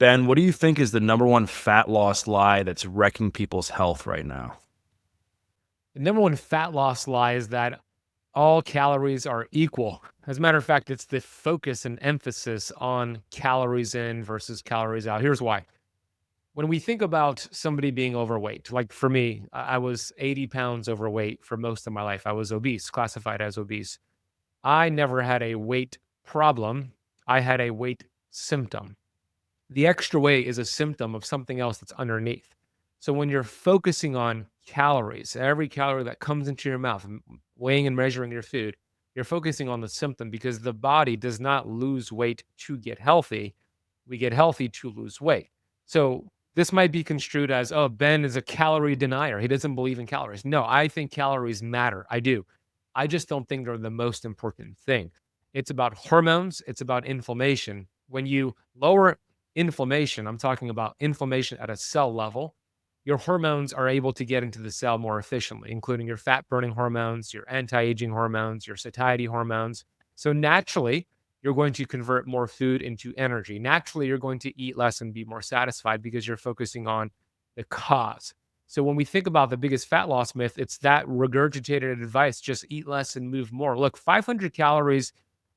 Ben, what do you think is the number one fat loss lie that's wrecking people's health right now? The number one fat loss lie is that all calories are equal. As a matter of fact, it's the focus and emphasis on calories in versus calories out. Here's why. When we think about somebody being overweight, like for me, I was 80 pounds overweight for most of my life. I was obese, classified as obese. I never had a weight problem. I had a weight symptom. The extra weight is a symptom of something else that's underneath. So when you're focusing on calories, every calorie that comes into your mouth, weighing and measuring your food, you're focusing on the symptom because the body does not lose weight to get healthy. We get healthy to lose weight. So this might be construed as, oh, Ben is a calorie denier. He doesn't believe in calories. No, I think calories matter. I do. I just don't think they're the most important thing. It's about hormones, it's about inflammation. When you lower inflammation, I'm talking about inflammation at a cell level, your hormones are able to get into the cell more efficiently, including your fat burning hormones, your anti aging hormones, your satiety hormones. So naturally, you're going to convert more food into energy. Naturally, you're going to eat less and be more satisfied because you're focusing on the cause. So when we think about the biggest fat loss myth, it's that regurgitated advice, just eat less and move more. Look, 500 calories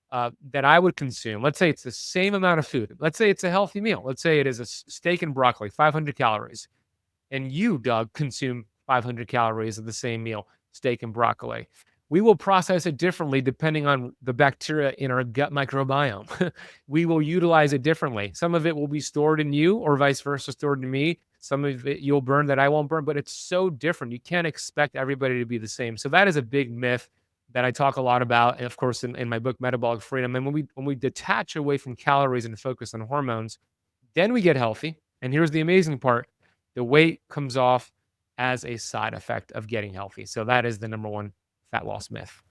that I would consume, let's say it's the same amount of food. Let's say it's a healthy meal. Let's say it is a steak and broccoli, 500 calories. And you, Doug, consume 500 calories of the same meal, steak and broccoli. We will process it differently depending on the bacteria in our gut microbiome. We will utilize it differently. Some of it will be stored in you, or vice versa, stored in me. Some of it you'll burn that I won't burn, but it's so different. You can't expect everybody to be the same. So that is a big myth that I talk a lot about, and of course, in my book, Metabolic Freedom. And when we detach away from calories and focus on hormones, then we get healthy. And here's the amazing part: the weight comes off as a side effect of getting healthy. So that is the number one fat loss myth.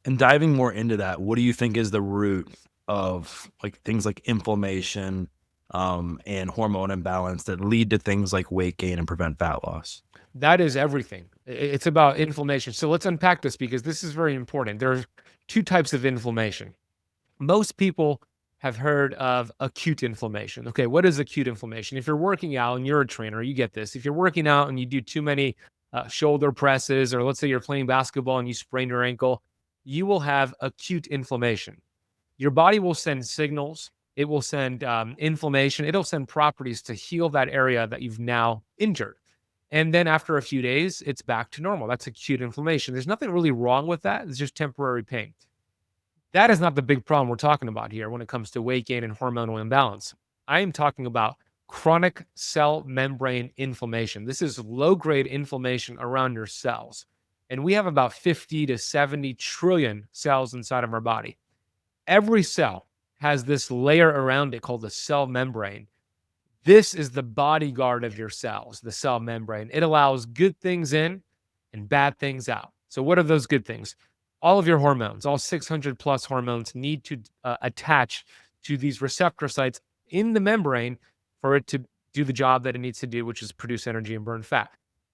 And diving more into that, what do you think is the root of like things like inflammation and hormone imbalance that lead to things like weight gain and prevent fat loss? That is everything. It's about inflammation. So let's unpack this because this is very important. There's two types of inflammation. Most people have heard of acute inflammation. Okay, what is acute inflammation? If you're working out and you're a trainer, you get this. If you're working out and you do too many shoulder presses, or let's say you're playing basketball and you sprain your ankle, you will have acute inflammation. Your body will send signals. It will send inflammation. It'll send properties to heal that area that you've now injured. And then after a few days, it's back to normal. That's acute inflammation. There's nothing really wrong with that. It's just temporary pain. That is not the big problem we're talking about here when it comes to weight gain and hormonal imbalance. I am talking about chronic cell membrane inflammation. This is low grade inflammation around your cells. And we have about 50 to 70 trillion cells inside of our body. Every cell has this layer around it called the cell membrane. This is the bodyguard of your cells, the cell membrane. It allows good things in and bad things out. So, what are those good things? All of your hormones, all 600 plus hormones, need to attach to these receptor sites in the membrane for it to do the job that it needs to do, which is produce energy and burn fat.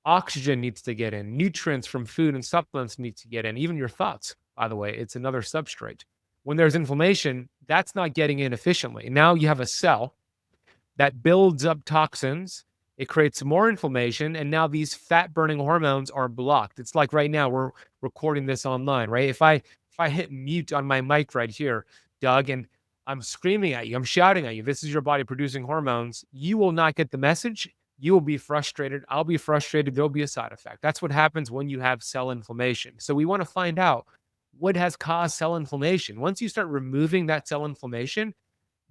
Oxygen needs to get in, nutrients from food and supplements need to get in, even your thoughts, by the way, it's another substrate. When there's inflammation, that's not getting in efficiently. Now you have a cell that builds up toxins. It creates more inflammation. And now these fat burning hormones are blocked. It's like right now we're recording this online, right? If I hit mute on my mic right here, Doug, and I'm screaming at you, I'm shouting at you, this is your body producing hormones, you will not get the message. You will be frustrated. I'll be frustrated. There'll be a side effect. That's what happens when you have cell inflammation. So we want to find out what has caused cell inflammation. Once you start removing that cell inflammation,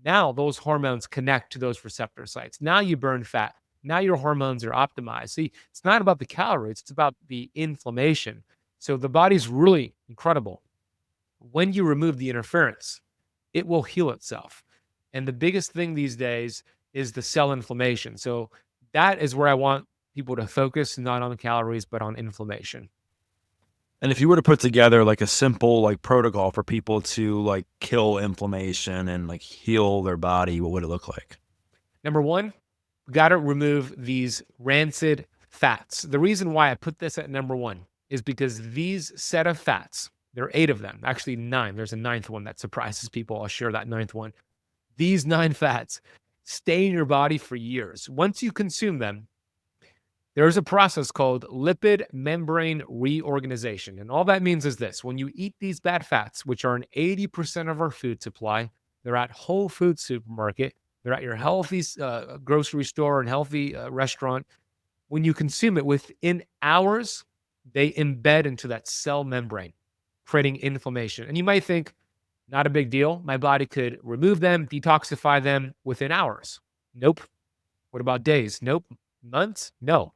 now those hormones connect to those receptor sites. Now you burn fat. Now your hormones are optimized. See, it's not about the calories, it's about the inflammation. So the body's really incredible. When you remove the interference, it will heal itself. And the biggest thing these days is the cell inflammation. So that is where I want people to focus, not on calories, but on inflammation. And if you were to put together like a simple like protocol for people to like kill inflammation and like heal their body, what would it look like? Number one, we got to remove these rancid fats. The reason why I put this at number one is because these set of fats, there are 8 of them, actually 9. There's a ninth one that surprises people. I'll share that ninth one. These 9 fats stay in your body for years. Once you consume them, there's a process called lipid membrane reorganization. And all that means is this: when you eat these bad fats, which are in 80% of our food supply, they're at Whole Foods supermarket, they're at your healthy grocery store and healthy restaurant. When you consume it within hours, they embed into that cell membrane, creating inflammation. And you might think, not a big deal. My body could remove them, detoxify them within hours. Nope. What about days? Nope. Months? No.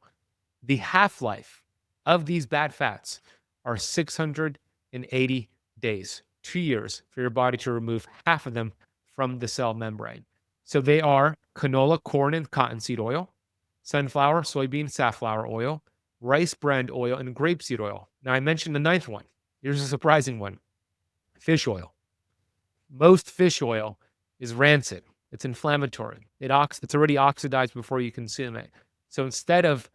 The half-life of these bad fats are 680 days, 2 years for your body to remove half of them from the cell membrane. So they are canola, corn, and cottonseed oil, sunflower, soybean, safflower oil, rice bran oil, and grapeseed oil. Now, I mentioned the ninth one. Here's a surprising one: fish oil. Most fish oil is rancid. It's inflammatory. It's already oxidized before you consume it. So instead of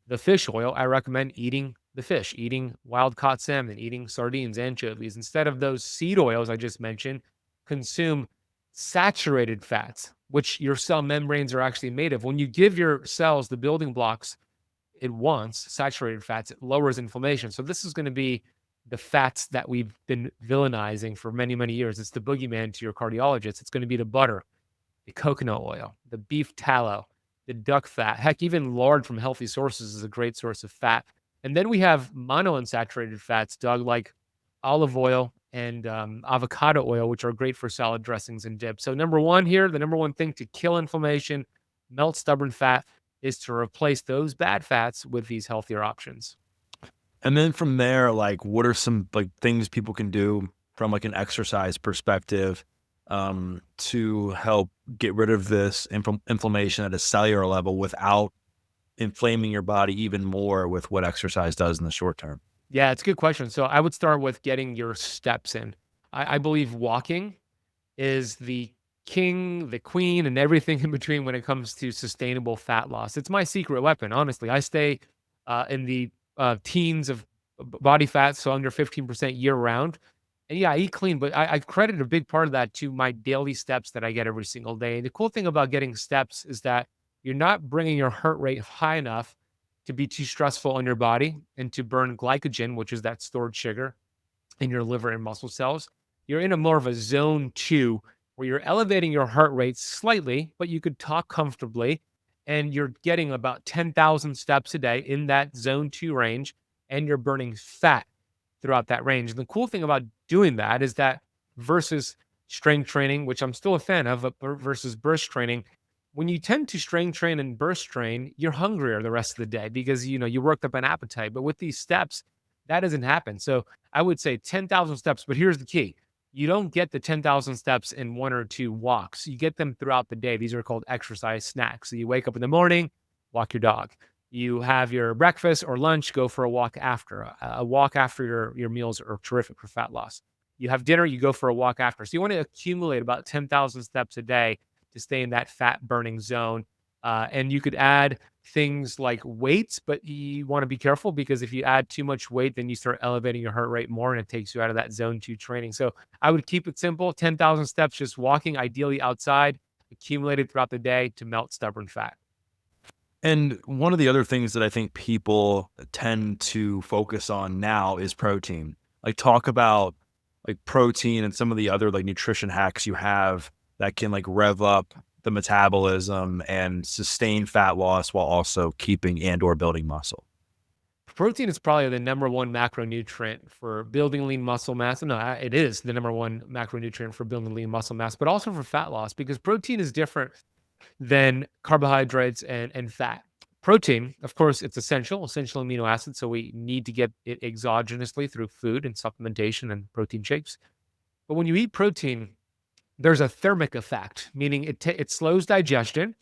the fish oil, I recommend eating the fish, eating wild caught salmon, eating sardines, anchovies. Instead of those seed oils I just mentioned, consume saturated fats, which your cell membranes are actually made of. When you give your cells the building blocks it wants, saturated fats, it lowers inflammation. So this is going to be the fats that we've been villainizing for many, many years. It's the boogeyman to your cardiologist. It's going to be the butter, the coconut oil, the beef tallow, the duck fat. Heck, even lard from healthy sources is a great source of fat. And then we have monounsaturated fats, Doug, like olive oil and avocado oil, which are great for salad dressings and dips. So number one here, the number one thing to kill inflammation, melt stubborn fat, is to replace those bad fats with these healthier options. And then from there, like, what are some like things people can do from like an exercise perspective to help get rid of this inflammation at a cellular level without inflaming your body even more with what exercise does in the short term? Yeah, it's a good question. So I would start with getting your steps in. I believe walking is the king, the queen, and everything in between when it comes to sustainable fat loss. It's my secret weapon, honestly. I stay in the teens of body fat, so under 15% year round. And yeah, I eat clean, but I credit a big part of that to my daily steps that I get every single day. And the cool thing about getting steps is that you're not bringing your heart rate high enough to be too stressful on your body and to burn glycogen, which is that stored sugar in your liver and muscle cells. You're in a more of a zone two where you're elevating your heart rate slightly, but you could talk comfortably and you're getting about 10,000 steps a day in that zone two range and you're burning fat throughout that range. And the cool thing about doing that is that versus strength training, which I'm still a fan of, versus burst training, when you tend to strength train and burst train, you're hungrier the rest of the day because you worked up an appetite. But with these steps, that doesn't happen. So I would say 10,000 steps. But here's the key: you don't get the 10,000 steps in one or two walks. You get them throughout the day. These are called exercise snacks. So you wake up in the morning, walk your dog. You have your breakfast or lunch, go for a walk after. A walk after your meals are terrific for fat loss. You have dinner, you go for a walk after. So you want to accumulate about 10,000 steps a day to stay in that fat burning zone. And you could add things like weights, but you want to be careful because if you add too much weight, then you start elevating your heart rate more and it takes you out of that zone two training. So I would keep it simple: 10,000 steps, just walking, ideally outside, accumulated throughout the day to melt stubborn fat. And one of the other things that I think people tend to focus on now is protein. Like, talk about like protein and some of the other like nutrition hacks you have that can like rev up the metabolism and sustain fat loss while also keeping and or building muscle. Protein is probably the number one macronutrient for building lean muscle mass. No, it is the number one macronutrient for building lean muscle mass, but also for fat loss because protein is different than carbohydrates and fat. Protein, of course, it's essential amino acid. So we need to get it exogenously through food and supplementation and protein shakes. But when you eat protein, there's a thermic effect, meaning it slows digestion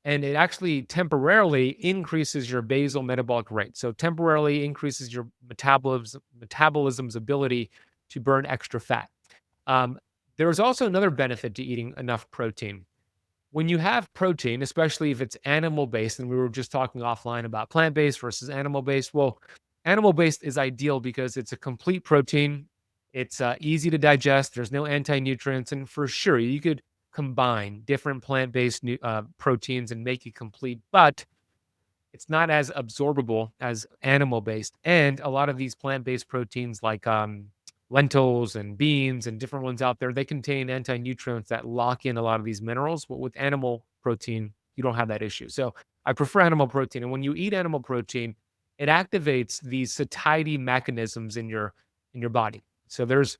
and it actually temporarily increases your basal metabolic rate. So temporarily increases your metabolism's ability to burn extra fat. There's also another benefit to eating enough protein. When you have protein, especially if it's animal based, and we were just talking offline about plant based versus animal based. Well, animal based is ideal because it's a complete protein. It's easy to digest. There's no anti nutrients, and for sure, you could combine different plant-based proteins and make it complete, but it's not as absorbable as animal-based. And a lot of these plant-based proteins like lentils and beans and different ones out there, they contain anti-nutrients that lock in a lot of these minerals. But with animal protein, you don't have that issue. So I prefer animal protein. And when you eat animal protein, it activates these satiety mechanisms in your body. So there's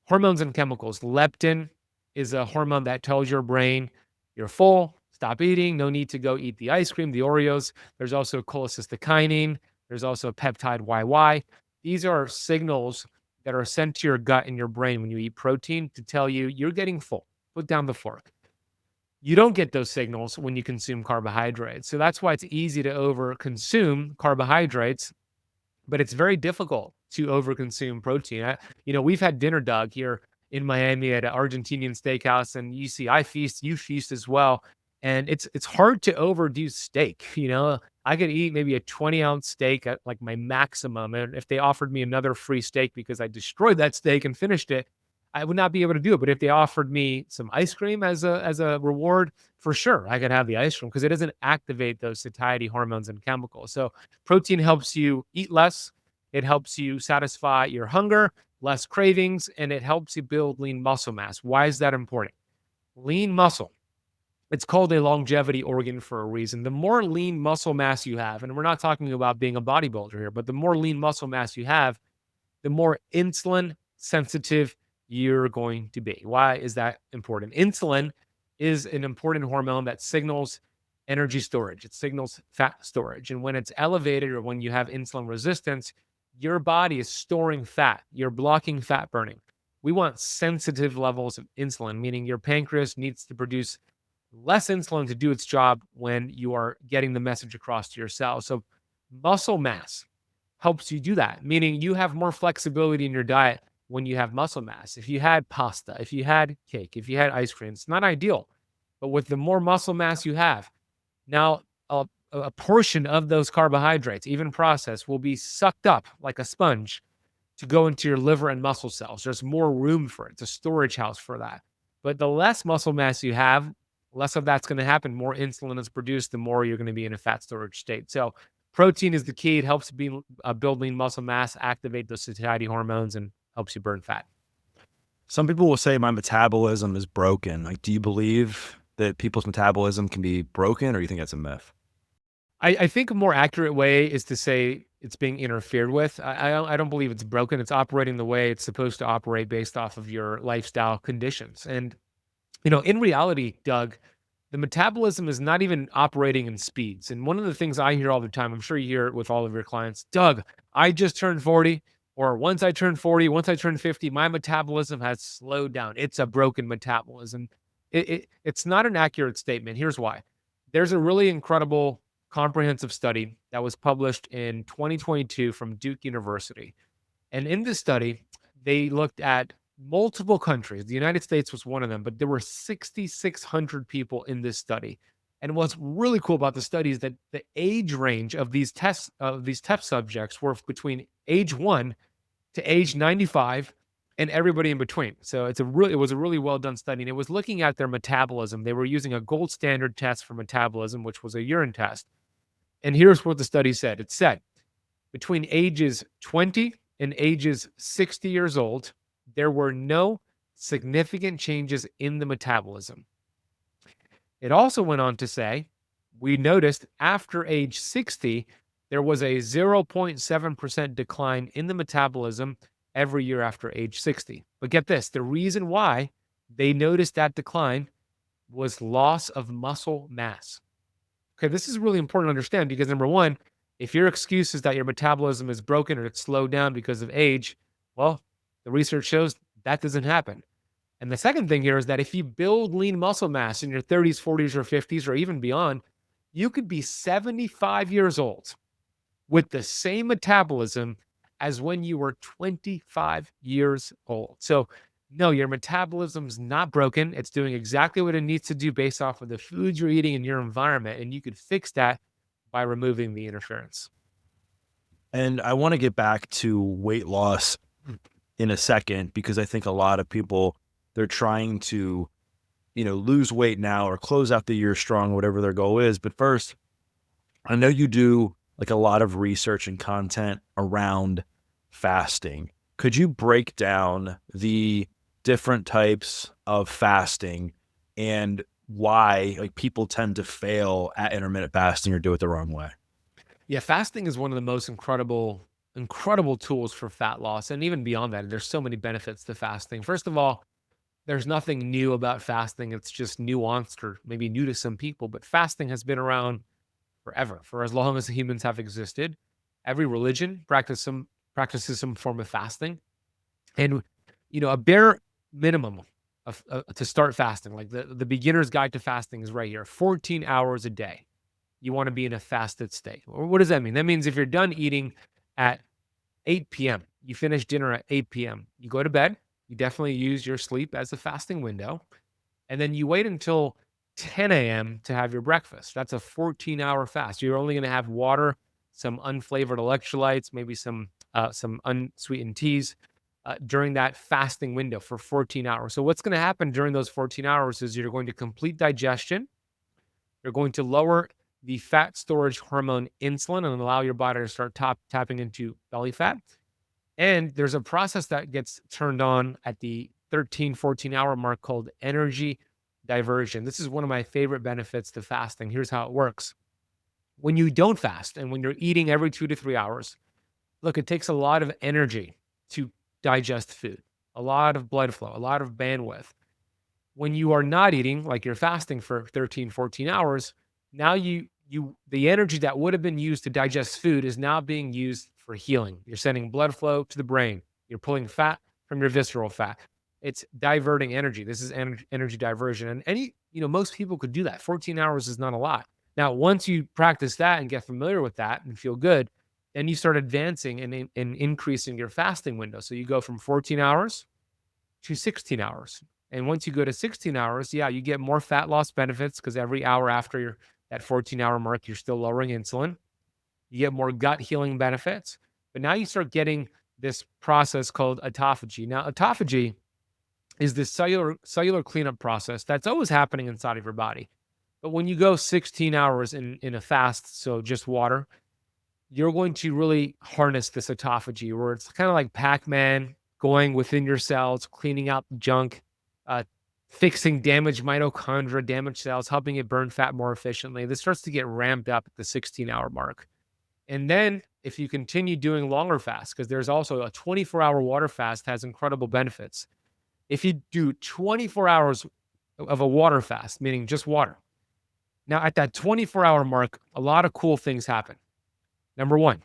hormones and chemicals. Leptin is a hormone that tells your brain you're full, stop eating, no need to go eat the ice cream, the Oreos. There's also cholecystokinin. There's also peptide YY. These are signals that are sent to your gut and your brain when you eat protein to tell you you're getting full. Put down the fork. You don't get those signals when you consume carbohydrates. So that's why it's easy to over consume carbohydrates, but it's very difficult to overconsume protein. We've had dinner, Doug, here in Miami at an Argentinian steakhouse, and you see, I feast, you feast as well, and it's hard to overdo steak. I could eat maybe a 20-ounce steak at like my maximum, and if they offered me another free steak because I destroyed that steak and finished it, I would not be able to do it. But if they offered me some ice cream as a reward, for sure, I could have the ice cream because it doesn't activate those satiety hormones and chemicals. So protein helps you eat less. It helps you satisfy your hunger, less cravings, and it helps you build lean muscle mass. Why is that important? Lean muscle, it's called a longevity organ for a reason. The more lean muscle mass you have, and we're not talking about being a bodybuilder here, but the more lean muscle mass you have, the more insulin sensitive you're going to be. Why is that important? Insulin is an important hormone that signals energy storage. It signals fat storage. And when it's elevated or when you have insulin resistance, your body is storing fat. You're blocking fat burning. We want sensitive levels of insulin, meaning your pancreas needs to produce less insulin to do its job when you are getting the message across to your cells. So muscle mass helps you do that, meaning you have more flexibility in your diet when you have muscle mass. If you had pasta, if you had cake, if you had ice cream, it's not ideal. But with the more muscle mass you have, now a portion of those carbohydrates, even processed, will be sucked up like a sponge to go into your liver and muscle cells. There's more room for it. It's a storage house for that. But the less muscle mass you have, less of that's going to happen. More insulin is produced, the more you're going to be in a fat storage state. So protein is the key. It helps build lean muscle mass, activate those satiety hormones, and helps you burn fat. Some people will say my metabolism is broken. Like, do you believe that people's metabolism can be broken, or do you think that's a myth? I think a more accurate way is to say it's being interfered with. I don't believe it's broken. It's operating the way it's supposed to operate based off of your lifestyle conditions. And, in reality, Doug, the metabolism is not even operating in speeds. And one of the things I hear all the time, I'm sure you hear it with all of your clients, Doug, I just turned 40, or once I turned 40, once I turned 50, my metabolism has slowed down. It's a broken metabolism. It's not an accurate statement. Here's why. There's a really incredible comprehensive study that was published in 2022 from Duke University. And in this study, they looked at multiple countries. The United States was one of them, but there were 6,600 people in this study. And what's really cool about the study is that the age range of these test subjects were between age 1 to age 95 and everybody in between. So it was a really well done study. And it was looking at their metabolism. They were using a gold standard test for metabolism, which was a urine test. And here's what the study said. It said between ages 20 and ages 60 years old, there were no significant changes in the metabolism. It also went on to say, we noticed after age 60, there was a 0.7% decline in the metabolism every year after age 60. But get this, the reason why they noticed that decline was loss of muscle mass. Okay, this is really important to understand because number one, if your excuse is that your metabolism is broken or it's slowed down because of age, well, the research shows that doesn't happen. And the second thing here is that if you build lean muscle mass in your 30s, 40s, or 50s, or even beyond, you could be 75 years old with the same metabolism as when you were 25 years old. So no, your metabolism's not broken. It's doing exactly what it needs to do based off of the food you're eating in your environment. And you could fix that by removing the interference. And I want to get back to weight loss in a second, because I think a lot of people, they're trying to lose weight now or close out the year strong, whatever their goal is. But first, I know you do like a lot of research and content around fasting. Could you break down the different types of fasting and why like people tend to fail at intermittent fasting or do it the wrong way? Yeah, fasting is one of the most incredible tools for fat loss. And even beyond that, there's so many benefits to fasting. First of all, there's nothing new about fasting. It's just nuanced or maybe new to some people, but fasting has been around forever, for as long as humans have existed. Every religion practices some form of fasting. And a bare minimum of to start fasting, like the beginner's guide to fasting is right here, 14 hours a day. You want to be in a fasted state. Or what does that mean? That means if you're done eating at 8 p.m., you finish dinner at 8 p.m., you go to bed, you definitely use your sleep as a fasting window, and then you wait until 10 a.m. to have your breakfast. That's a 14-hour fast. You're only going to have water, some unflavored electrolytes, maybe some unsweetened teas during that fasting window for 14 hours. So what's going to happen during those 14 hours is you're going to complete digestion. You're going to lower the fat storage hormone insulin and allow your body to start tapping into belly fat. And there's a process that gets turned on at the 13, 14-hour mark called energy diversion. This is one of my favorite benefits to fasting. Here's how it works. When you don't fast and when you're eating every 2 to 3 hours, look, it takes a lot of energy to digest food, a lot of blood flow, a lot of bandwidth. When you are not eating, like you're fasting for 13, 14 hours, now the energy that would have been used to digest food is now being used for healing. You're sending blood flow to the brain. You're pulling fat from your visceral fat. It's diverting energy. This is energy diversion. And most people could do that. 14 hours is not a lot. Now, once you practice that and get familiar with that and feel good, then you start advancing and increasing your fasting window. So you go from 14 hours to 16 hours. And once you go to 16 hours, yeah, you get more fat loss benefits because every hour after that 14-hour mark, you're still lowering insulin. You get more gut healing benefits. But now you start getting this process called autophagy. Now, autophagy is this cellular cleanup process that's always happening inside of your body. But when you go 16 hours in a fast, so just water, you're going to really harness this autophagy where it's kind of like Pac-Man going within your cells, cleaning out the junk, uh, fixing damaged mitochondria, damaged cells, helping it burn fat more efficiently. This starts to get ramped up at the 16-hour mark. And then if you continue doing longer fasts, because there's also a 24-hour water fast has incredible benefits. If you do 24 hours of a water fast, meaning just water, now at that 24-hour mark, a lot of cool things happen. Number one,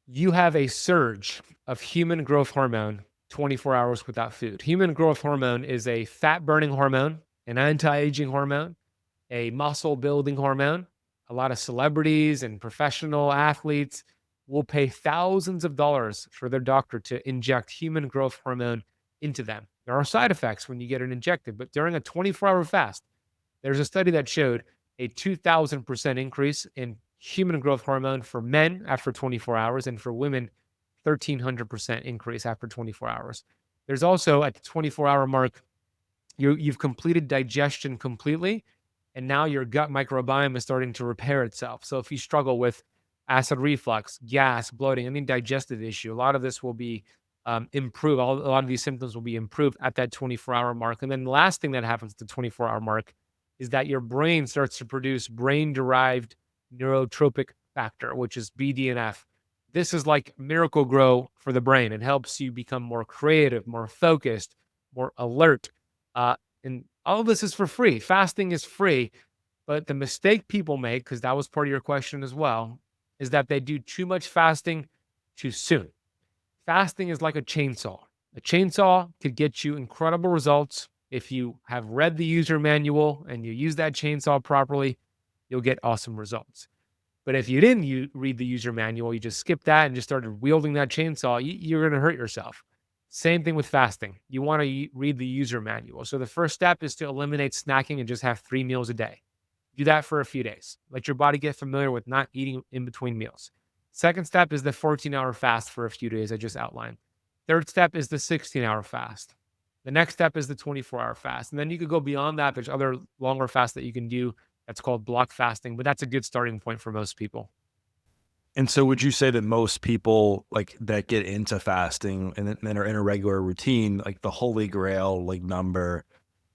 you have a surge of human growth hormone 24 hours without food. Human growth hormone is a fat burning hormone, an anti-aging hormone, a muscle building hormone. A lot of celebrities and professional athletes will pay thousands of dollars for their doctor to inject human growth hormone into them. There are side effects when you get it injected, but during a 24-hour fast, there's a study that showed a 2,000% increase in human growth hormone for men after 24 hours, and for women, 1,300% increase after 24 hours. There's also at the 24-hour mark, you've completed digestion completely, and now your gut microbiome is starting to repair itself. So if you struggle with acid reflux, gas, bloating, any digestive issue, a lot of this will be improved. A lot of these symptoms will be improved at that 24-hour mark. And then the last thing that happens at the 24-hour mark is that your brain starts to produce brain-derived neurotropic factor, which is BDNF. This is like miracle grow for the brain. It helps you become more creative, more focused, more alert. And all of this is for free. Fasting is free. But the mistake people make, because that was part of your question as well, is that they do too much fasting too soon. Fasting is like a chainsaw. A chainsaw could get you incredible results. If you have read the user manual and you use that chainsaw properly, you'll get awesome results. But if you didn't read the user manual, you just skipped that and just started wielding that chainsaw, you're going to hurt yourself. Same thing with fasting. You want to read the user manual. So the first step is to eliminate snacking and just have 3 meals a day. Do that for a few days. Let your body get familiar with not eating in between meals. Second step is the 14-hour fast for a few days I just outlined. Third step is the 16-hour fast. The next step is the 24-hour fast. And then you could go beyond that. There's other longer fasts that you can do. That's called block fasting, but that's a good starting point for most people. And so would you say that most people like that get into fasting and then are in a regular routine, like the holy grail like number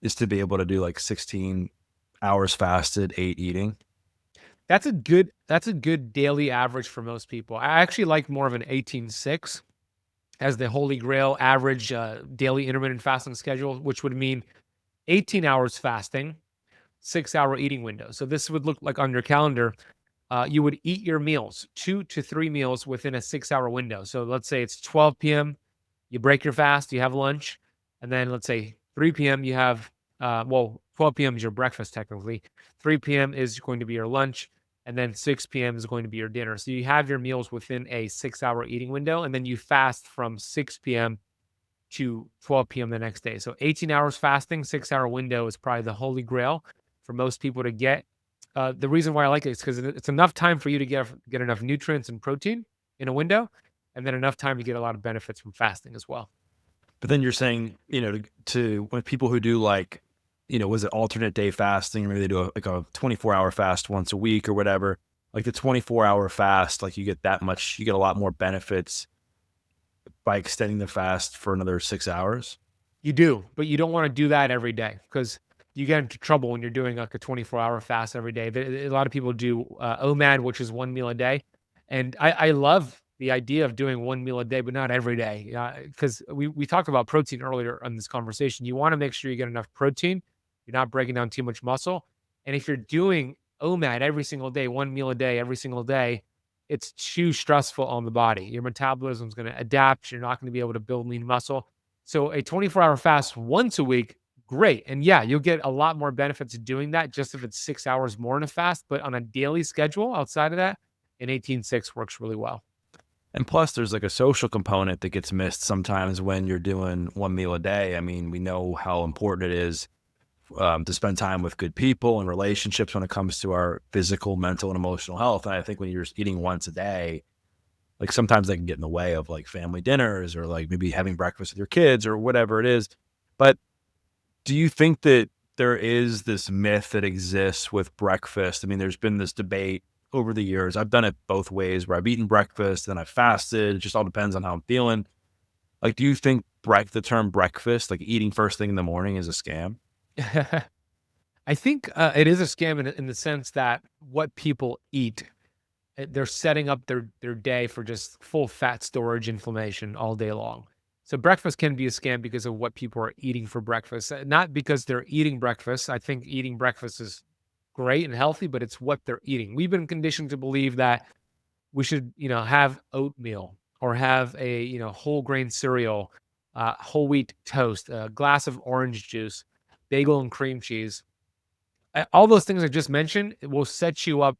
is to be able to do like 16 hours fasted, 8 eating? That's a good daily average for most people. I actually like more of an 18-6 as the holy grail average daily intermittent fasting schedule, which would mean 18 hours fasting, 6-hour eating window. So this would look like on your calendar, you would eat your meals, 2 to 3 meals within a 6-hour window. So let's say it's 12 p.m., you break your fast, you have lunch, and then let's say 3 p.m., you have, 12 p.m. is your breakfast technically. 3 p.m. is going to be your lunch, and then 6 p.m. is going to be your dinner. So you have your meals within a 6-hour eating window, and then you fast from 6 p.m. to 12 p.m. the next day. So 18 hours fasting, 6-hour window is probably the holy grail for most people to get. The reason why I like it is because it's enough time for you to get enough nutrients and protein in a window, and then enough time to get a lot of benefits from fasting as well. But then you're saying, to when people who do like, was it alternate day fasting, or maybe they do a 24-hour fast once a week or whatever, like the 24-hour fast, like you get a lot more benefits by extending the fast for another 6 hours. You do, but you don't want to do that every day because you get into trouble when you're doing like a 24-hour fast every day. A lot of people do OMAD, which is one meal a day. And I love the idea of doing one meal a day, but not every day. Because we talked about protein earlier in this conversation. You want to make sure you get enough protein. You're not breaking down too much muscle. And if you're doing OMAD every single day, one meal a day, every single day, it's too stressful on the body. Your metabolism is going to adapt. You're not going to be able to build lean muscle. So a 24-hour fast once a week, great. And yeah, you'll get a lot more benefits of doing that just if it's 6 hours more in a fast. But on a daily schedule outside of that, an 18-6 works really well. And plus, there's like a social component that gets missed sometimes when you're doing one meal a day. I mean, we know how important it is to spend time with good people and relationships when it comes to our physical, mental, and emotional health. And I think when you're just eating once a day, like sometimes they can get in the way of like family dinners or like maybe having breakfast with your kids or whatever it is. But do you think that there is this myth that exists with breakfast? I mean, there's been this debate over the years. I've done it both ways where I've eaten breakfast, then I've fasted. It just all depends on how I'm feeling. Like, do you think the term breakfast, like eating first thing in the morning, is a scam? I think it is a scam in the sense that what people eat, they're setting up their day for just full fat storage inflammation all day long. So breakfast can be a scam because of what people are eating for breakfast, not because they're eating breakfast. I think eating breakfast is great and healthy, but it's what they're eating. We've been conditioned to believe that we should, have oatmeal or have a, whole grain cereal, whole wheat toast, a glass of orange juice, bagel and cream cheese. All those things I just mentioned, it will set you up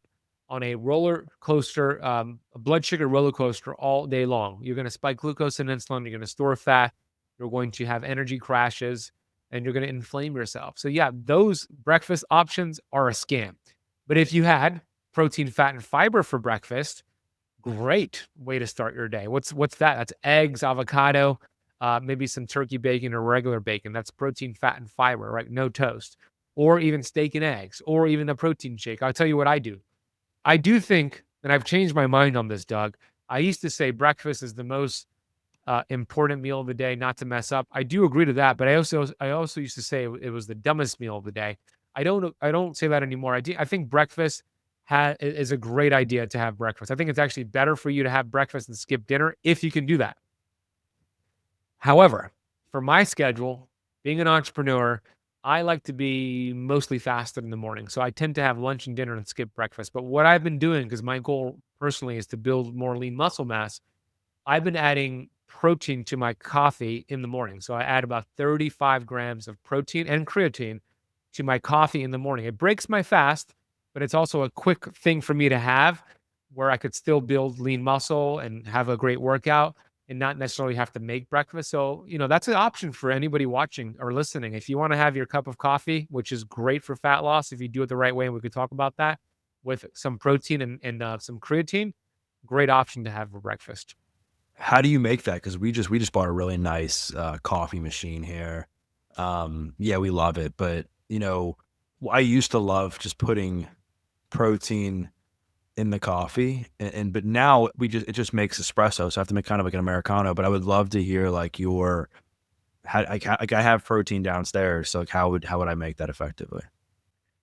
on a roller coaster, a blood sugar roller coaster all day long. You're going to spike glucose and insulin. You're going to store fat. You're going to have energy crashes and you're going to inflame yourself. So, yeah, those breakfast options are a scam. But if you had protein, fat, and fiber for breakfast, great way to start your day. What's that? That's eggs, avocado, maybe some turkey bacon or regular bacon. That's protein, fat, and fiber, right? No toast, or even steak and eggs, or even a protein shake. I'll tell you what I do. I do think, and I've changed my mind on this, Doug. I used to say breakfast is the most important meal of the day, not to mess up. I do agree to that, but I also used to say it was the dumbest meal of the day. I don't say that anymore. I think breakfast is a great idea to have breakfast. I think it's actually better for you to have breakfast and skip dinner if you can do that. However, for my schedule, being an entrepreneur, I like to be mostly fasted in the morning. So I tend to have lunch and dinner and skip breakfast. But what I've been doing, because my goal personally is to build more lean muscle mass, I've been adding protein to my coffee in the morning. So I add about 35 grams of protein and creatine to my coffee in the morning. It breaks my fast, but it's also a quick thing for me to have where I could still build lean muscle and have a great workout and not necessarily have to make breakfast. So, that's an option for anybody watching or listening. If you want to have your cup of coffee, which is great for fat loss, if you do it the right way, and we could talk about that with some protein and some creatine, great option to have for breakfast. How do you make that? Because we just bought a really nice coffee machine here. Yeah, we love it. But, I used to love just putting protein in the coffee but now it just makes espresso. So I have to make kind of like an Americano, but I would love to hear like your how like I have protein downstairs. So like how would I make that effectively?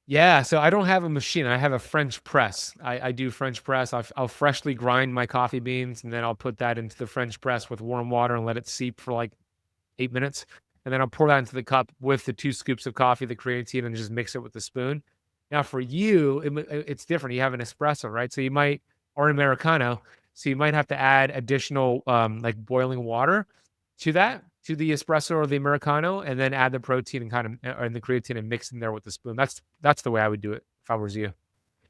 Yeah, so I don't have a machine. I have a French press. I do French press. I'll freshly grind my coffee beans and then I'll put that into the French press with warm water and let it seep for like 8 minutes. And then I'll pour that into the cup with the 2 scoops of coffee, the creatine, and just mix it with the spoon. Now, for you, it's different. You have an espresso, right? So you might, or an Americano. So you might have to add additional, like boiling water to that, to the espresso or the Americano, and then add the protein and and the creatine and mix in there with the spoon. That's the way I would do it if I was you.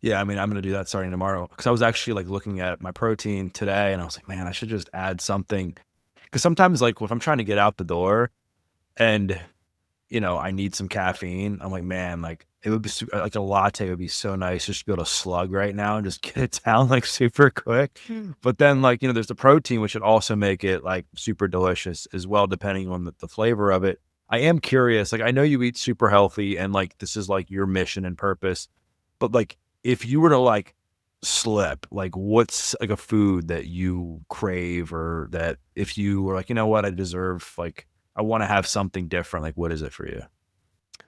Yeah, I mean, I'm gonna do that starting tomorrow because I was actually like looking at my protein today and I was like, man, I should just add something. Because sometimes like if I'm trying to get out the door and I need some caffeine. I'm like, man, like it would be like a latte would be so nice just to be able to slug right now and just get it down like super quick. But then like, there's the protein, which would also make it like super delicious as well, depending on the flavor of it. I am curious, like I know you eat super healthy and like this is like your mission and purpose, but like if you were to like slip, like what's like a food that you crave or that if you were like, you know what, I deserve like I wanna have something different, like, what is it for you?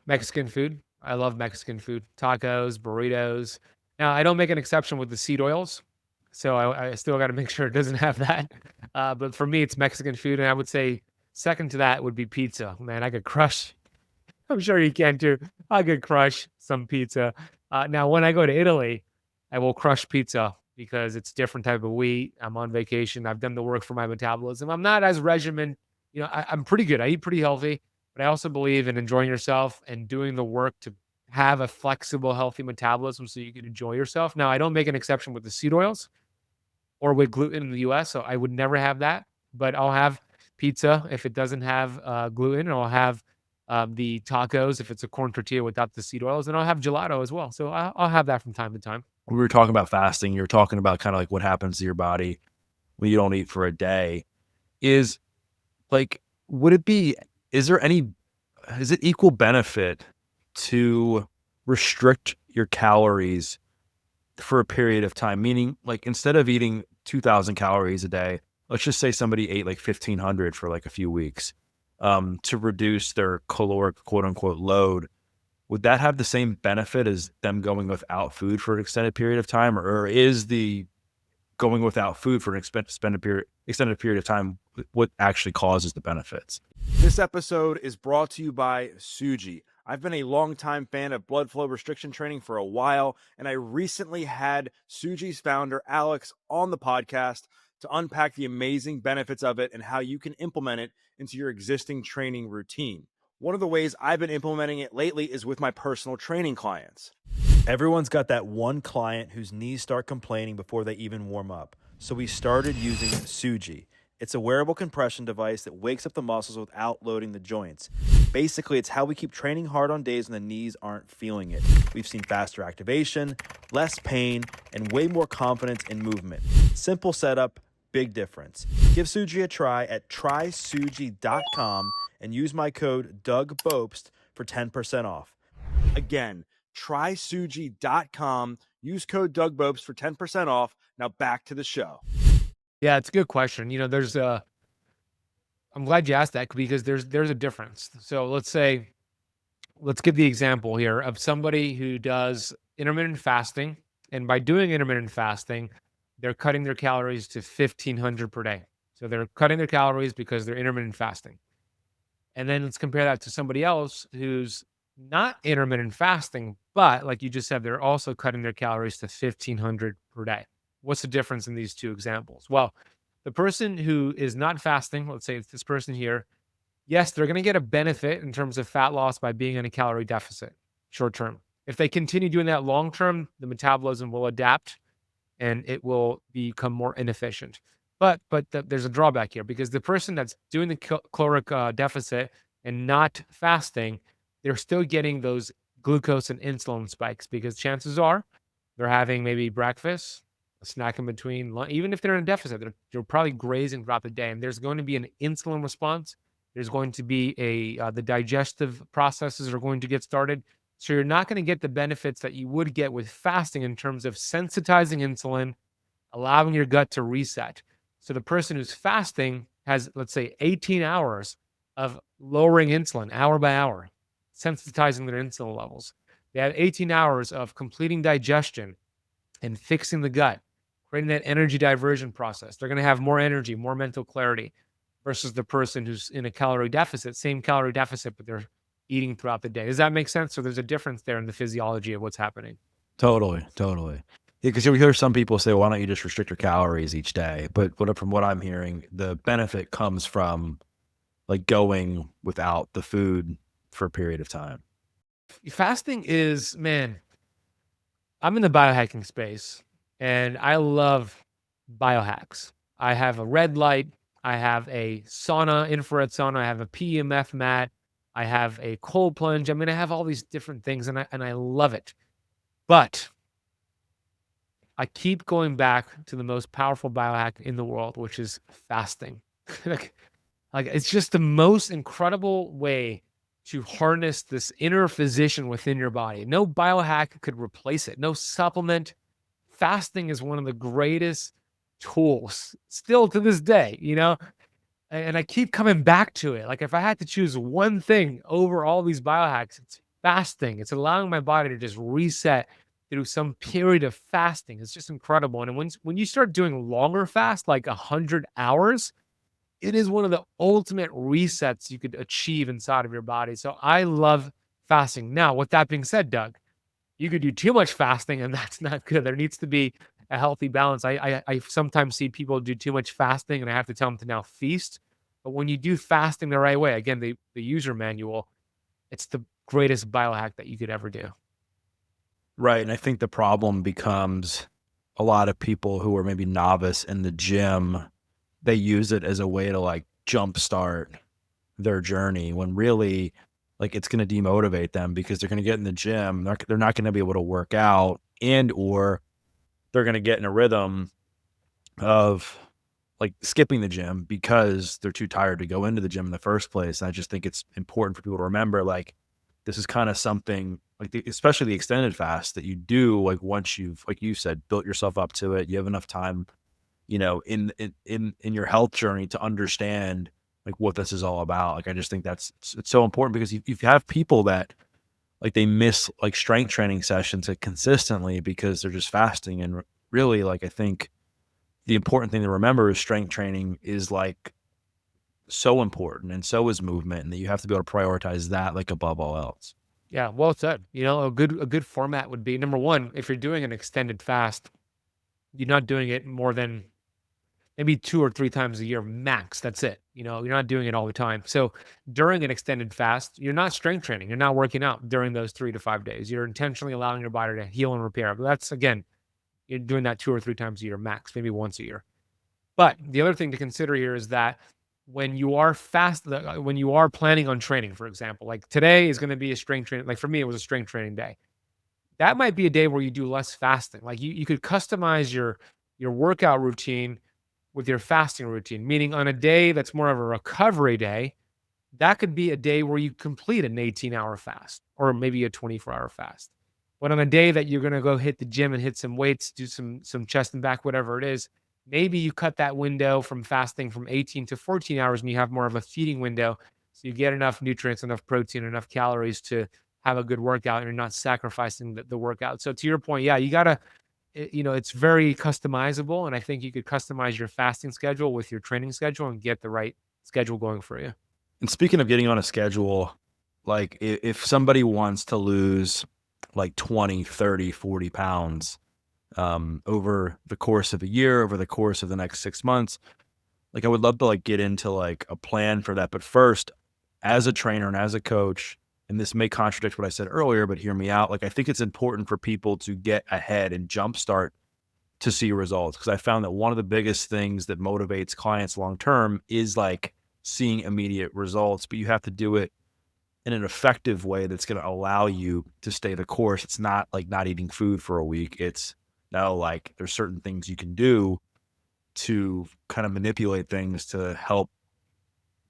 Mexican food. I love Mexican food. Tacos, burritos. Now, I don't make an exception with the seed oils, so I still gotta make sure it doesn't have that. But for me, it's Mexican food, and I would say second to that would be pizza. Man, I could crush I'm sure you can too. I could crush some pizza. Now, when I go to Italy, I will crush pizza because it's different type of wheat. I'm on vacation. I've done the work for my metabolism. I'm not as regimen. I'm pretty good. I eat pretty healthy, but I also believe in enjoying yourself and doing the work to have a flexible, healthy metabolism so you can enjoy yourself. Now, I don't make an exception with the seed oils or with gluten in the US, so I would never have that. But I'll have pizza if it doesn't have gluten, and I'll have the tacos if it's a corn tortilla without the seed oils, and I'll have gelato as well. So I'll have that from time to time. We were talking about fasting, you were talking about kinda like what happens to your body when you don't eat for a day. Is like, would it be is there any is it equal benefit to restrict your calories for a period of time? Meaning, like, instead of eating 2,000 calories a day, let's just say somebody ate like 1,500 for like a few weeks, to reduce their caloric quote unquote load. Would that have the same benefit as them going without food for an extended period of time, or is the going without food for an extended period of time what actually causes the benefits? This episode is brought to you by Suji. I've been a longtime fan of blood flow restriction training for a while, and I recently had Suji's founder, Alex, on the podcast to unpack the amazing benefits of it and how you can implement it into your existing training routine. One of the ways I've been implementing it lately is with my personal training clients. Everyone's got that one client whose knees start complaining before they even warm up. So we started using Suji. It's a wearable compression device that wakes up the muscles without loading the joints. Basically, it's how we keep training hard on days when the knees aren't feeling it. We've seen faster activation, less pain, and way more confidence in movement. Simple setup, big difference. Give Suji a try at trysuji.com and use my code DougBopst for 10% off. Again, trysuji.com. Use code DougBopst for 10% off. Now back to the show. Yeah, it's a good question. I'm glad you asked that because there's a difference. So let's give the example here of somebody who does intermittent fasting, and by doing intermittent fasting, they're cutting their calories to 1,500 per day. So they're cutting their calories because they're intermittent fasting. And then let's compare that to somebody else who's not intermittent fasting, but like you just said, they're also cutting their calories to 1,500 per day. What's the difference in these two examples? Well, the person who is not fasting, let's say it's this person here, yes, they're going to get a benefit in terms of fat loss by being in a calorie deficit short term. If they continue doing that long term, the metabolism will adapt and it will become more inefficient. But there's a drawback here because the person that's doing the caloric deficit and not fasting, they're still getting those glucose and insulin spikes because chances are they're having maybe breakfast, a snack in between, even if they're in a deficit, they're probably grazing throughout the day, and there's going to be an insulin response There's going to be the digestive processes are going to get started. So you're not going to get the benefits that you would get with fasting in terms of sensitizing insulin, allowing your gut to reset. So the person who's fasting has, let's say, 18 hours of lowering insulin hour by hour, sensitizing their insulin levels. They have 18 hours of completing digestion and fixing the gut, creating that energy diversion process. They're going to have more energy, more mental clarity versus the person who's in a calorie deficit, same calorie deficit, but they're eating throughout the day. Does that make sense? So there's a difference there in the physiology of what's happening. Totally, totally. Yeah, because you hear some people say, "Why don't you just restrict your calories each day?" But from what I'm hearing, the benefit comes from like going without the food for a period of time. Fasting is, man, I'm in the biohacking space and I love biohacks. I have a red light, I have a sauna, infrared sauna, I have a PEMF mat, I have a cold plunge. I mean, I have all these different things and I love it. But I keep going back to the most powerful biohack in the world, which is fasting. like, like it's just the most incredible way to harness this inner physician within your body. No biohack could replace it. No supplement. Fasting is one of the greatest tools still to this day, and I keep coming back to it. Like if I had to choose one thing over all these biohacks, it's fasting. It's allowing my body to just reset through some period of fasting. It's just incredible. And when you start doing longer fast, like 100 hours, it is one of the ultimate resets you could achieve inside of your body. So I love fasting. Now, with that being said, Doug, you could do too much fasting, and that's not good. There needs to be a healthy balance. I sometimes see people do too much fasting, and I have to tell them to now feast. But when you do fasting the right way, again, the user manual, it's the greatest biohack that you could ever do. Right, and I think the problem becomes a lot of people who are maybe novice in the gym, they use it as a way to, like, jumpstart their journey when really, like, it's gonna demotivate them because they're gonna get in the gym, they're not gonna be able to work out and or they're gonna get in a rhythm of, like, skipping the gym because they're too tired to go into the gym in the first place, and I just think it's important for people to remember, like, this is kinda something, like, especially the extended fast that you do, like, once you've, like you said, built yourself up to it, you have enough time, in your health journey to understand, like, what this is all about. Like, I just think it's so important because you have people that, like, they miss, like, strength training sessions, like, consistently because they're just fasting, and really, like, I think the important thing to remember is strength training is, like, so important, and so is movement, and that you have to be able to prioritize that, like, above all else. Yeah, well said. A good format would be number one, if you're doing an extended fast, you're not doing it more than maybe 2 or 3 times a year max, that's it. You're not doing it all the time. So, during an extended fast, you're not strength training, you're not working out during those 3 to 5 days. You're intentionally allowing your body to heal and repair. But that's again, you're doing that 2 or 3 times a year max, maybe once a year. But the other thing to consider here is that when you are planning on training, for example, like today is gonna be a strength training, like for me, it was a strength training day. That might be a day where you do less fasting. Like you could customize your workout routine with your fasting routine, meaning on a day that's more of a recovery day, that could be a day where you complete an 18-hour fast or maybe a 24-hour fast. But on a day that you're going to go hit the gym and hit some weights, do some chest and back, whatever it is, maybe you cut that window from fasting from 18 to 14 hours and you have more of a feeding window. So you get enough nutrients, enough protein, enough calories to have a good workout and you're not sacrificing the workout. So to your point, yeah, you got to it's very customizable, and I think you could customize your fasting schedule with your training schedule and get the right schedule going for you. And speaking of getting on a schedule, like, if somebody wants to lose, like, 20, 30, 40 pounds, over the course of a year, over the course of the next 6 months, like, I would love to, like, get into, like, a plan for that, but first, as a trainer and as a coach, and this may contradict what I said earlier, but hear me out, like, I think it's important for people to get ahead and jumpstart to see results, because I found that one of the biggest things that motivates clients long term is, like, seeing immediate results, but you have to do it in an effective way that's gonna allow you to stay the course. It's not like not eating food for a week, it's now, like, there's certain things you can do to kind of manipulate things to help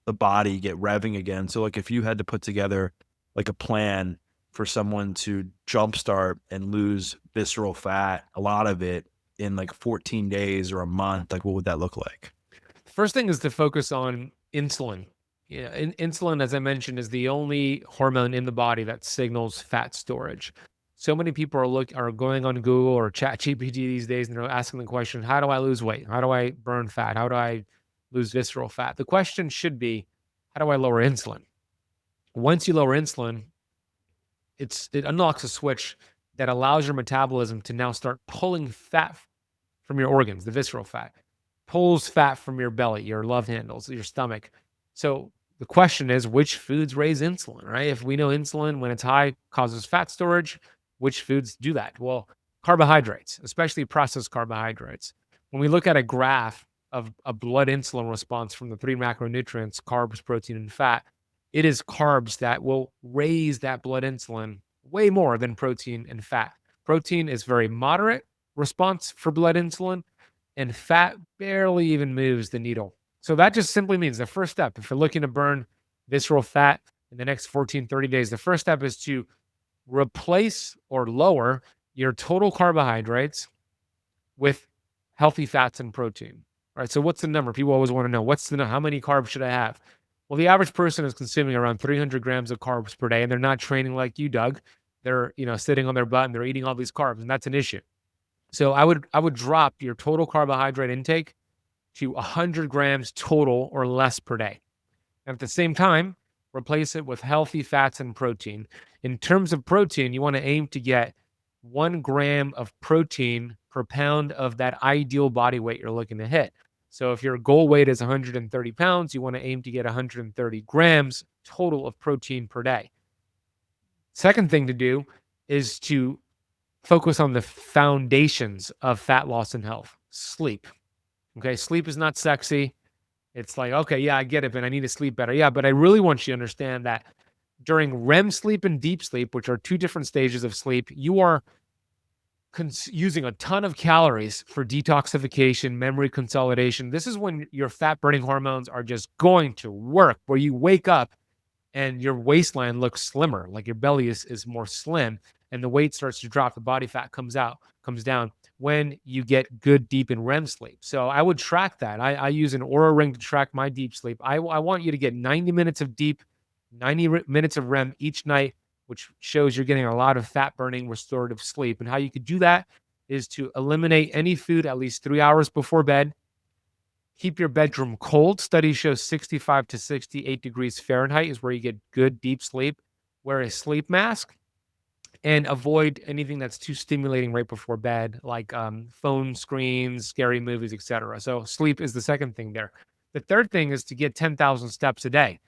the body get revving again. So like if you had to put together like a plan for someone to jumpstart and lose visceral fat, a lot of it in like 14 days or a month, like what would that look like? First thing is to focus on insulin. Yeah, insulin, as I mentioned, is the only hormone in the body that signals fat storage. So many people are going on Google or Chat GPT these days, and they're asking the question, "How do I lose weight? How do I burn fat? How do I lose visceral fat?" The question should be, "How do I lower insulin?" Once you lower insulin, it unlocks a switch that allows your metabolism to now start pulling fat from your organs, the visceral fat, pulls fat from your belly, your love handles, your stomach. So the question is, which foods raise insulin, right? If we know insulin, when it's high, causes fat storage, which foods do that? Well, carbohydrates, especially processed carbohydrates. When we look at a graph of a blood insulin response from the three macronutrients, carbs, protein, and fat, it is carbs that will raise that blood insulin way more than protein and fat. Protein is very moderate response for blood insulin, and fat barely even moves the needle. So that just simply means the first step, if you're looking to burn visceral fat in the next 14, 30 days, the first step is to replace or lower your total carbohydrates with healthy fats and protein. All right. So what's the number? People always want to know how many carbs should I have? Well, the average person is consuming around 300 grams of carbs per day, and they're not training like you, Doug. They're, sitting on their butt and they're eating all these carbs, and that's an issue. So I would drop your total carbohydrate intake to 100 grams total or less per day. And at the same time, replace it with healthy fats and protein. In terms of protein, you want to aim to get 1 gram of protein per pound of that ideal body weight you're looking to hit. So if your goal weight is 130 pounds, you want to aim to get 130 grams total of protein per day. Second thing to do is to focus on the foundations of fat loss and health. Sleep. Okay. Sleep is not sexy. It's like, okay, yeah, I get it, but I need to sleep better. Yeah, but I really want you to understand that during REM sleep and deep sleep, which are two different stages of sleep, you are using a ton of calories for detoxification, memory consolidation. This is when your fat burning hormones are just going to work, where you wake up and your waistline looks slimmer, like your belly is more slim, and the weight starts to drop, the body fat comes down when you get good deep in REM sleep. So I would track that. I use an Aura ring to track my deep sleep. I want you to get 90 minutes of deep, 90 minutes of REM each night, which shows you're getting a lot of fat burning restorative sleep. And how you could do that is to eliminate any food at least 3 hours before bed. Keep your bedroom cold. Studies show 65 to 68 degrees Fahrenheit is where you get good deep sleep. Wear a sleep mask and avoid anything that's too stimulating right before bed, like phone screens, scary movies, etc. So sleep is the second thing there. The third thing is to get 10,000 steps a day,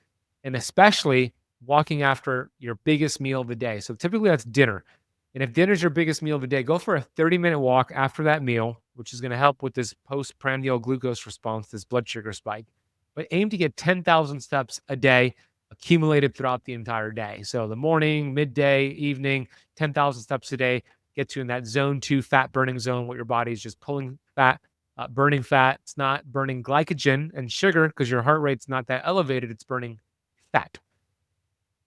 and especially walking after your biggest meal of the day. So typically that's dinner. And if dinner is your biggest meal of the day, go for a 30-minute walk after that meal, which is going to help with this postprandial glucose response, this blood sugar spike. But aim to get 10,000 steps a day accumulated throughout the entire day. So the morning, midday, evening, 10,000 steps a day gets you in that zone 2 fat burning zone where your body is just pulling fat, burning fat. It's not burning glycogen and sugar because your heart rate's not that elevated. It's burning fat.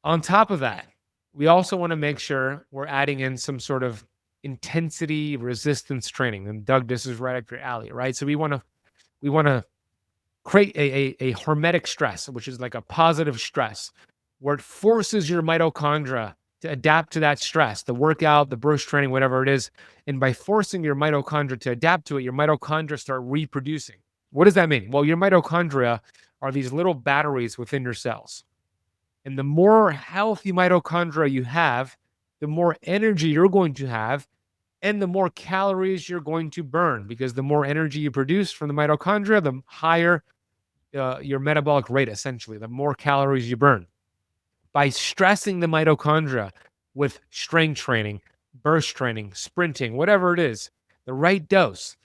On top of that, we also want to make sure we're adding in some sort of intensity resistance training. And Doug, this is right up your alley, right? So we want to create a hormetic stress, which is like a positive stress, where it forces your mitochondria to adapt to that stress, the workout, the burst training, whatever it is. And by forcing your mitochondria to adapt to it, your mitochondria start reproducing. What does that mean? Well, your mitochondria are these little batteries within your cells. And the more healthy mitochondria you have, the more energy you're going to have, and the more calories you're going to burn, because the more energy you produce from the mitochondria, the higher your metabolic rate, essentially, the more calories you burn. By stressing the mitochondria with strength training, burst training, sprinting, whatever it is, the right dose,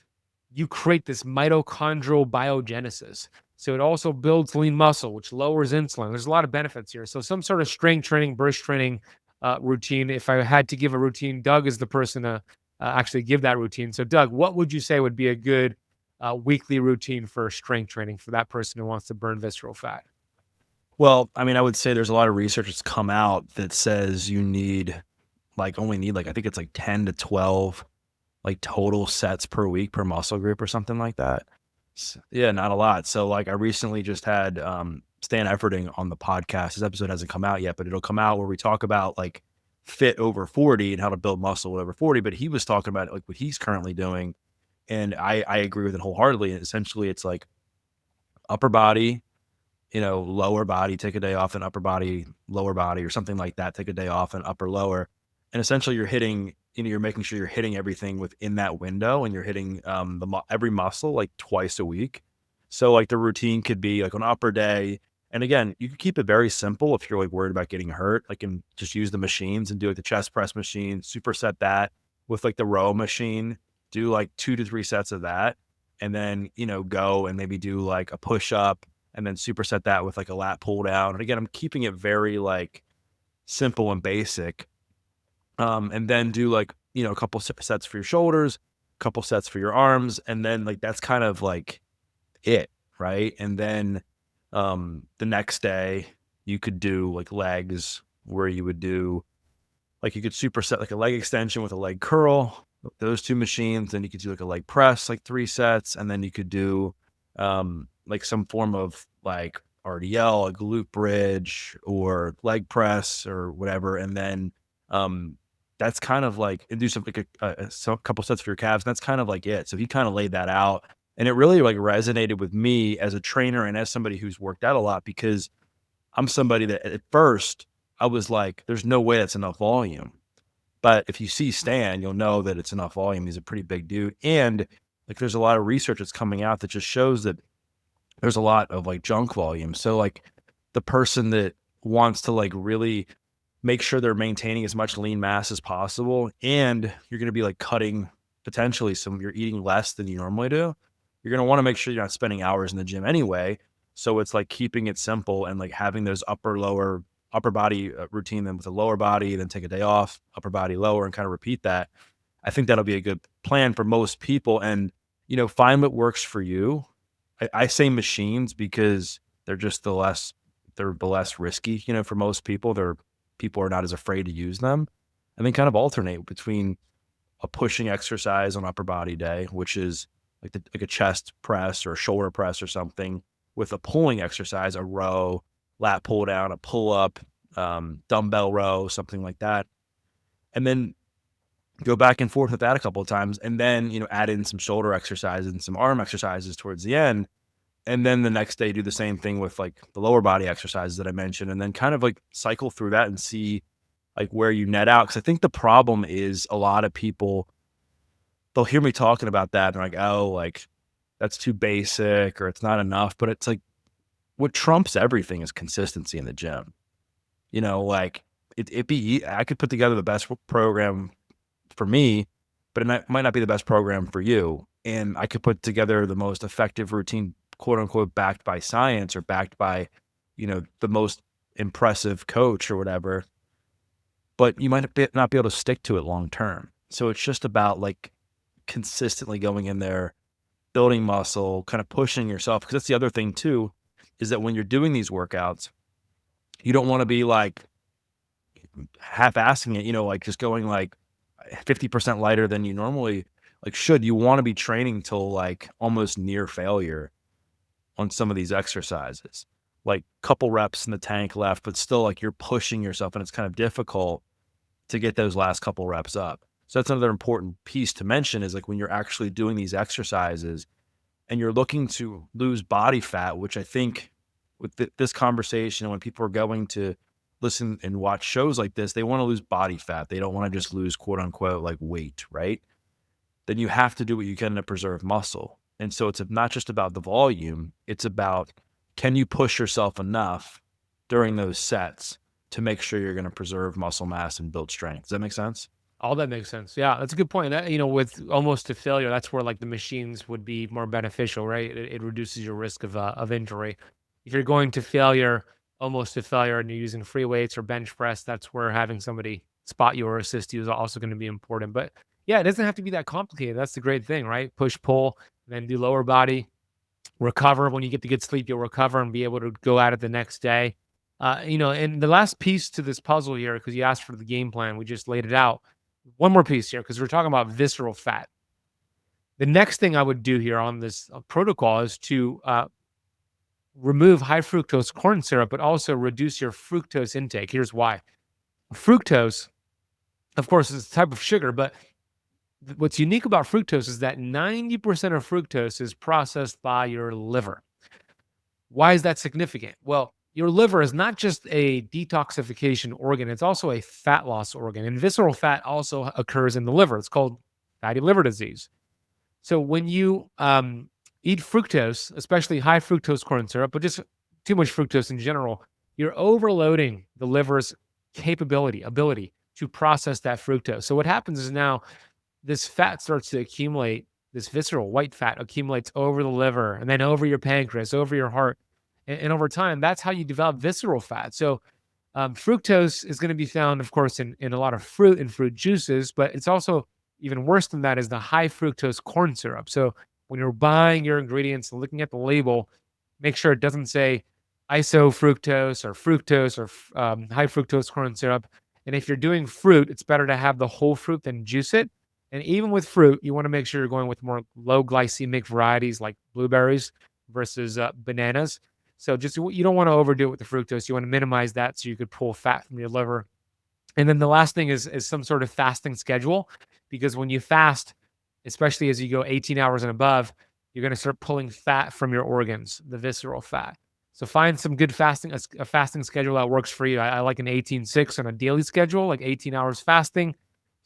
you create this mitochondrial biogenesis. So it also builds lean muscle, which lowers insulin. There's a lot of benefits here. So some sort of strength training, burst training routine. If I had to give a routine, Doug is the person to actually give that routine. So Doug, what would you say would be a good weekly routine for strength training for that person who wants to burn visceral fat? Well, I mean, I would say there's a lot of research that's come out that says you need only need I think it's like 10 to 12 like total sets per week per muscle group or something like that. Yeah, not a lot. So like I recently just had Stan Efferding on the podcast. His episode hasn't come out yet, but it'll come out where we talk about like fit over 40 and how to build muscle over 40. But he was talking about like what he's currently doing. And I agree with it wholeheartedly. And essentially it's like upper body, lower body, take a day off, and upper body, lower body, or something like that. Take a day off and upper, lower. And essentially you're hitting, you're making sure you're hitting everything within that window and you're hitting every muscle like twice a week. So like the routine could be like an upper day. And again, you can keep it very simple if you're like worried about getting hurt. Like, and just use the machines and do like the chest press machine, superset that with like the row machine, do like 2 to 3 sets of that. And then, go and maybe do like a push up and then superset that with like a lat pull down. And again, I'm keeping it very like simple and basic. And then do like, a couple sets for your shoulders, a couple sets for your arms. And then like, that's kind of like it. Right. And then, the next day you could do like legs where you would do like, you could superset like a leg extension with a leg curl, those two machines. Then you could do like a leg press, like 3 sets. And then you could do, like some form of like RDL, a glute bridge or leg press or whatever. And then, that's kind of like, and do something like a couple sets for your calves. And that's kind of like it. So he kind of laid that out, and it really like resonated with me as a trainer and as somebody who's worked out a lot, because I'm somebody that at first I was like, there's no way that's enough volume. But if you see Stan, you'll know that it's enough volume. He's a pretty big dude. And like there's a lot of research that's coming out that just shows that there's a lot of like junk volume. So like the person that wants to like really make sure they're maintaining as much lean mass as possible, and you're going to be like cutting potentially you're eating less than you normally do. You're going to want to make sure you're not spending hours in the gym anyway. So it's like keeping it simple and like having those upper body routine, then with a lower body, then take a day off, upper body, lower, and kind of repeat that. I think that'll be a good plan for most people. And, find what works for you. I say machines because they're just they're the less risky, for most people. People are not as afraid to use them. And then kind of alternate between a pushing exercise on upper body day, which is like a chest press or a shoulder press or something, with a pulling exercise, a row, lat pull down, a pull up, dumbbell row, something like that. And then go back and forth with that a couple of times. And then, add in some shoulder exercises and some arm exercises towards the end. And then the next day, do the same thing with like the lower body exercises that I mentioned, and then kind of like cycle through that and see like where you net out. Cause I think the problem is a lot of people, they'll hear me talking about that. And they're like, oh, like that's too basic or it's not enough. But it's like what trumps everything is consistency in the gym. Like I could put together the best program for me, but might not be the best program for you. And I could put together the most effective routine, quote unquote, backed by science or backed by, the most impressive coach or whatever, but you might not be able to stick to it long term. So it's just about like consistently going in there, building muscle, kind of pushing yourself. Cause that's the other thing too, is that when you're doing these workouts, you don't want to be like half-assing it, like just going like 50% lighter than you normally like should. You want to be training till like almost near failure on some of these exercises, like couple reps in the tank left, but still like you're pushing yourself and it's kind of difficult to get those last couple reps up. So that's another important piece to mention, is like when you're actually doing these exercises and you're looking to lose body fat, which I think with this conversation, when people are going to listen and watch shows like this, they want to lose body fat. They don't want to just lose quote unquote like weight, right? Then you have to do what you can to preserve muscle. And so it's not just about the volume, it's about, can you push yourself enough during those sets to make sure you're going to preserve muscle mass and build strength. Does that make sense? All that makes sense. Yeah, that's a good point. That, with almost to failure, that's where like the machines would be more beneficial, right? It reduces your risk of injury. If you're going to failure, almost to failure, and you're using free weights or bench press, that's where having somebody spot you or assist you is also going to be important. But yeah, it doesn't have to be that complicated. That's the great thing, right? Push, pull, then do lower body, recover. When you get the good sleep, you'll recover and be able to go at it the next day. And the last piece to this puzzle here, because you asked for the game plan, we just laid it out. One more piece here, because we're talking about visceral fat. The next thing I would do here on this protocol is to remove high fructose corn syrup, but also reduce your fructose intake. Here's why. Fructose, of course, is a type of sugar, but what's unique about fructose is that 90% of fructose is processed by your liver. Why is that significant? Well, your liver is not just a detoxification organ, it's also a fat loss organ. And visceral fat also occurs in the liver. It's called fatty liver disease. So when you eat fructose, especially high fructose corn syrup, but just too much fructose in general, you're overloading the liver's ability to process that fructose. So what happens is now this fat starts to accumulate, this visceral white fat accumulates over the liver and then over your pancreas, over your heart. And over time, that's how you develop visceral fat. So fructose is going to be found, of course, in a lot of fruit and fruit juices, but it's also even worse than that is the high fructose corn syrup. So when you're buying your ingredients and looking at the label, make sure it doesn't say isofructose or fructose or high fructose corn syrup. And if you're doing fruit, it's better to have the whole fruit than juice it. And even with fruit, you want to make sure you're going with more low glycemic varieties like blueberries versus bananas. So just you don't want to overdo it with the fructose. You want to minimize that so you could pull fat from your liver. And then the last thing is some sort of fasting schedule, because when you fast, especially as you go 18 hours and above, you're going to start pulling fat from your organs, the visceral fat. So find some good fasting, a fasting schedule that works for you. I like an 18-6 on a daily schedule, like 18 hours fasting,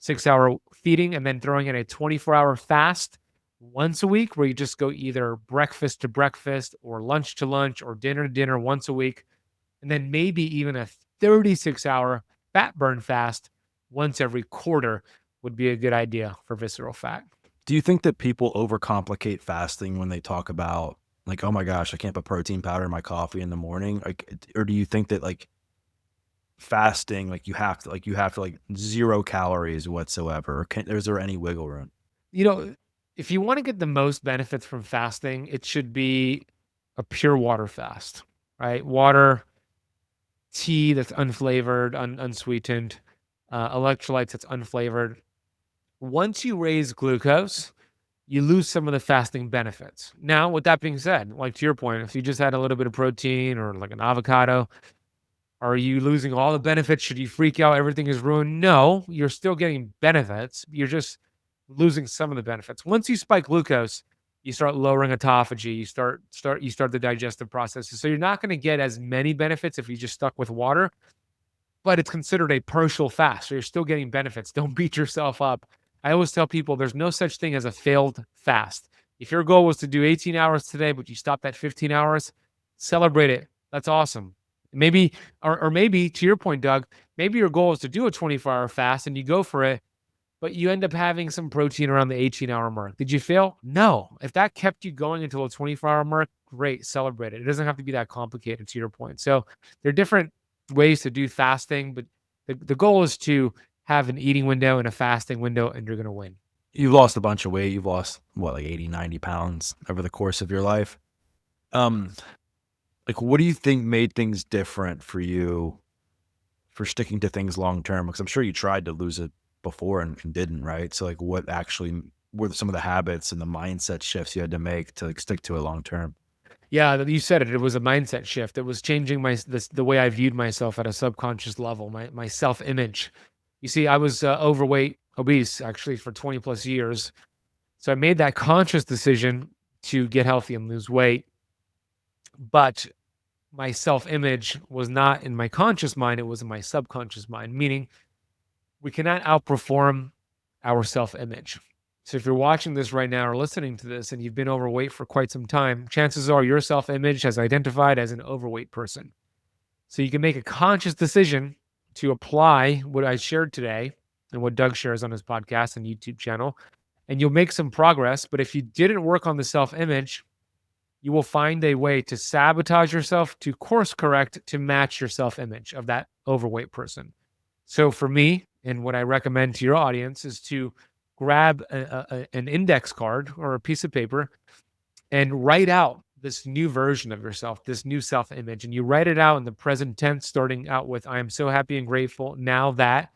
6-hour feeding, and then throwing in a 24-hour fast once a week where you just go either breakfast to breakfast or lunch to lunch or dinner to dinner once a week. And then maybe even a 36-hour fat burn fast once every quarter would be a good idea for visceral fat. Do you think that people overcomplicate fasting when they talk about like, oh my gosh, I can't put protein powder in my coffee in the morning? Like, or do you think that like fasting, you have to like 0 calories whatsoever? Or is there any wiggle room? You know, if you want to get the most benefits from fasting, it should be a pure water fast, right? Water, tea that's unflavored, unsweetened, electrolytes that's unflavored. Once you raise glucose, you lose some of the fasting benefits. Now, with that being said, like to your point, if you just had a little bit of protein or like an avocado, are you losing all the benefits? Should you freak out? Everything is ruined? No, you're still getting benefits. You're just losing some of the benefits. Once you spike glucose, you start lowering autophagy. You start the digestive processes. So you're not going to get as many benefits if you just stuck with water, but it's considered a partial fast. So you're still getting benefits. Don't beat yourself up. I always tell people there's no such thing as a failed fast. If your goal was to do 18 hours today, but you stopped at 15 hours, celebrate it. That's awesome. Maybe, or maybe to your point, Doug, maybe your goal is to do a 24-hour fast and you go for it, but you end up having some protein around the 18-hour mark. Did you fail? No. If that kept you going until a 24-hour mark, great, celebrate it. It doesn't have to be that complicated to your point. So there are different ways to do fasting, but the goal is to have an eating window and a fasting window, and you're going to win. You've lost a bunch of weight. You've lost what, like 80, 90 pounds over the course of your life. Um, like what do you think made things different for you for sticking to things long term? Because I'm sure you tried to lose it before and didn't, right? So like what actually were some of the habits and the mindset shifts you had to make to like stick to it long term? Yeah, you said it. It was a mindset shift. It was changing the way I viewed myself at a subconscious level, my self image. You see, I was overweight, obese actually for 20 plus years. So I made that conscious decision to get healthy and lose weight. But my self image was not in my conscious mind, it was in my subconscious mind, meaning we cannot outperform our self image. So if you're watching this right now or listening to this and you've been overweight for quite some time, chances are your self image has identified as an overweight person. So you can make a conscious decision to apply what I shared today and what Doug shares on his podcast and YouTube channel, and you'll make some progress. But if you didn't work on the self image, you will find a way to sabotage yourself, to course correct, to match your self image of that overweight person. So for me, and what I recommend to your audience is to grab an index card or a piece of paper and write out this new version of yourself, this new self-image, and you write it out in the present tense, starting out with, I am so happy and grateful now that,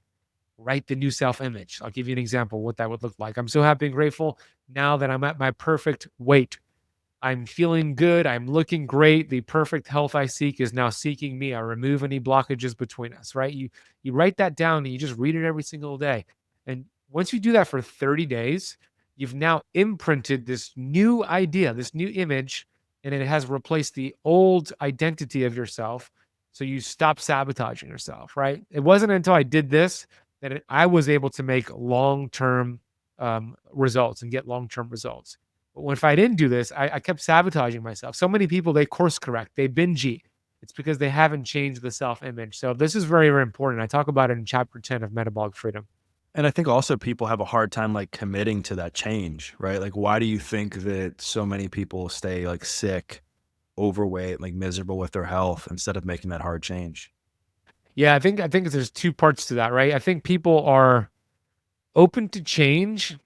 write the new self-image. I'll give you an example of what that would look like. I'm so happy and grateful now that I'm at my perfect weight. I'm feeling good. I'm looking great. The perfect health I seek is now seeking me. I remove any blockages between us, right? You write that down and you just read it every single day. And once you do that for 30 days, you've now imprinted this new idea, this new image, and it has replaced the old identity of yourself. So you stop sabotaging yourself, right? It wasn't until I did this that I was able to make long-term results and get long-term results. But if I didn't do this, I kept sabotaging myself. So many people, they course correct, they binge eat. It's because they haven't changed the self-image. So this is very, very important. I talk about it in chapter 10 of Metabolic Freedom. And I think also people have a hard time like committing to that change, right? Like, why do you think that so many people stay like sick, overweight, like miserable with their health instead of making that hard change? Yeah, I think there's two parts to that, right? I think people are open to change,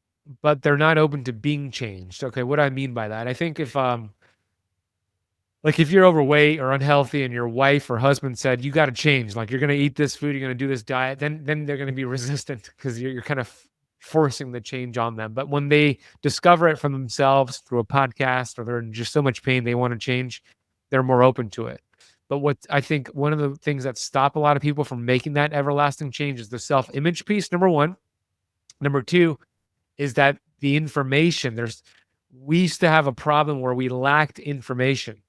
but they're not open to being changed. Okay, what do I mean by that? I think if like if you're overweight or unhealthy and your wife or husband said you got to change, like you're going to eat this food, you're going to do this diet, then they're going to be resistant because you're kind of forcing the change on them. But when they discover it from themselves through a podcast, or they're in just so much pain they want to change, they're more open to it. But what I think one of the things that stop a lot of people from making that everlasting change is the self-image piece, number one. Number two is that the information, we used to have a problem where we lacked information.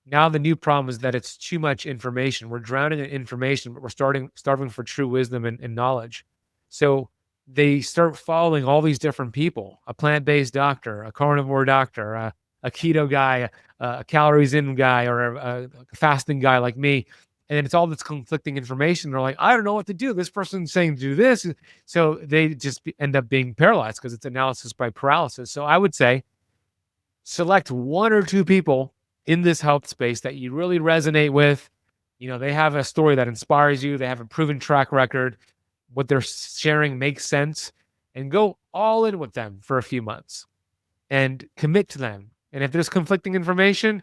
Now the new problem is that it's too much information. We're drowning in information, but we're starving for true wisdom and knowledge. So they start following all these different people: a plant-based doctor, a carnivore doctor, a keto guy, a calories in guy, or a fasting guy like me. And then it's all this conflicting information. They're like, I don't know what to do. This person's saying do this. So they just end up being paralyzed because it's analysis by paralysis. So I would say select one or two people in this health space that you really resonate with. You know, they have a story that inspires you. They have a proven track record. What they're sharing makes sense, and go all in with them for a few months and commit to them. And if there's conflicting information,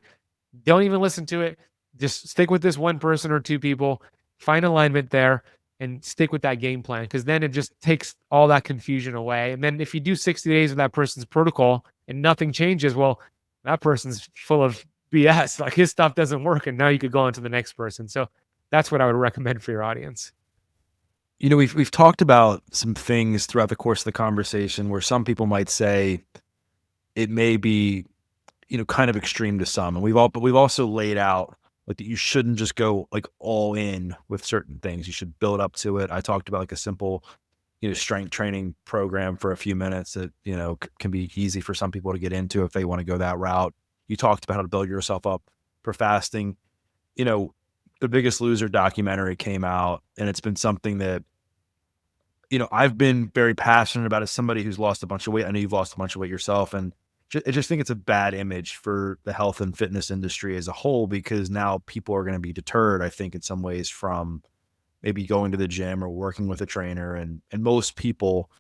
don't even listen to it. Just stick with this one person or two people, find alignment there, and stick with that game plan, because then it just takes all that confusion away. And then if you do 60 days of that person's protocol and nothing changes, well, that person's full of BS. Like his stuff doesn't work, and now you could go on to the next person. So that's what I would recommend for your audience. You know, we've talked about some things throughout the course of the conversation where some people might say it may be, you know, kind of extreme to some, and but we've also laid out like that you shouldn't just go like all in with certain things. You should build up to it. I talked about like a simple, you know, strength training program for a few minutes that, you know, can be easy for some people to get into if they want to go that route. You talked about how to build yourself up for fasting. You know, the Biggest Loser documentary came out, and it's been something that, you know, I've been very passionate about as somebody who's lost a bunch of weight. I know you've lost a bunch of weight yourself, and I just think it's a bad image for the health and fitness industry as a whole, because now people are going to be deterred, I think, in some ways from maybe going to the gym or working with a trainer, and most people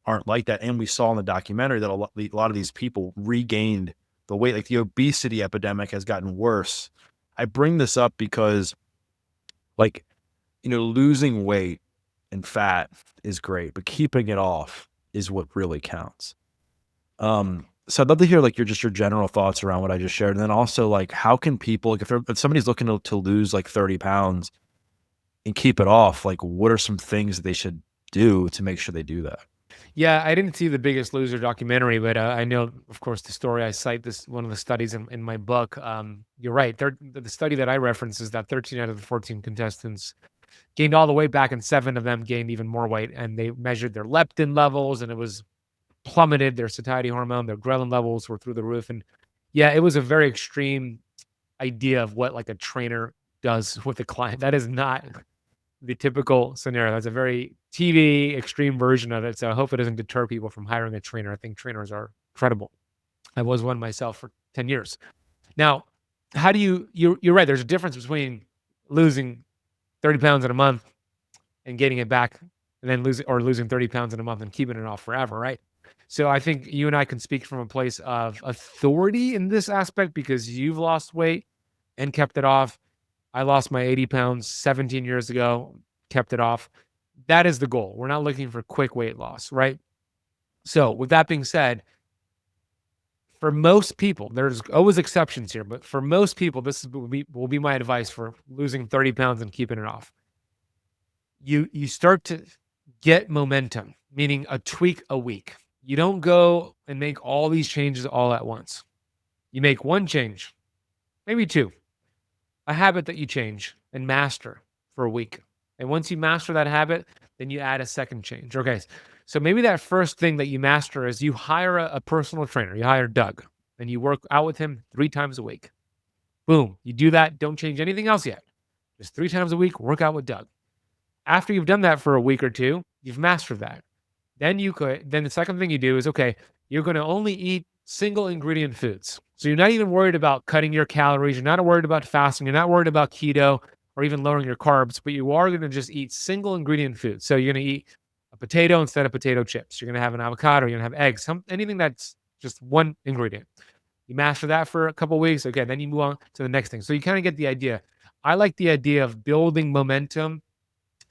aren't like that. And we saw in the documentary that a lot of these people regained the weight. Like the obesity epidemic has gotten worse. I bring this up because, like, you know, losing weight and fat is great, but keeping it off is what really counts. So I'd love to hear like your general thoughts around what I just shared. And then also like, how can people, like if somebody's looking to lose like 30 pounds and keep it off, like what are some things that they should do to make sure they do that? Yeah, I didn't see the Biggest Loser documentary, but I know, of course, the story. I cite this one of the studies in my book. You're right. The study that I reference is that 13 out of the 14 contestants gained all the weight back, and 7 of them gained even more weight. And they measured their leptin levels, and it was plummeted. Their satiety hormone, their ghrelin levels were through the roof. And yeah, it was a very extreme idea of what like a trainer does with a client. That is not the typical scenario. That's a very TV extreme version of it. So I hope it doesn't deter people from hiring a trainer. I think trainers are incredible. I was one myself for 10 years. Now, how do you're right. There's a difference between losing 30 pounds in a month and getting it back, and then losing 30 pounds in a month and keeping it off forever, right? So I think you and I can speak from a place of authority in this aspect because you've lost weight and kept it off. I lost my 80 pounds 17 years ago, kept it off. That is the goal. We're not looking for quick weight loss, right? So with that being said, for most people, there's always exceptions here, but for most people, will be my advice for losing 30 pounds and keeping it off. You start to get momentum, meaning a tweak a week. You don't go and make all these changes all at once. You make one change, maybe two, a habit that you change and master for a week. And once you master that habit, then you add a second change. Okay. So maybe that first thing that you master is you hire a personal trainer. You hire Doug and you work out with him 3 times a week. Boom. You do that. Don't change anything else yet. Just 3 times a week, work out with Doug. After you've done that for a week or two, you've mastered that. Then the second thing you do is, okay, you're going to only eat single ingredient foods. So you're not even worried about cutting your calories. You're not worried about fasting. You're not worried about keto or even lowering your carbs, but you are going to just eat single ingredient foods. So you're going to eat a potato instead of potato chips. You're going to have an avocado. You're going to have eggs, anything that's just one ingredient. You master that for a couple of weeks. Okay, then you move on to the next thing. So you kind of get the idea. I like the idea of building momentum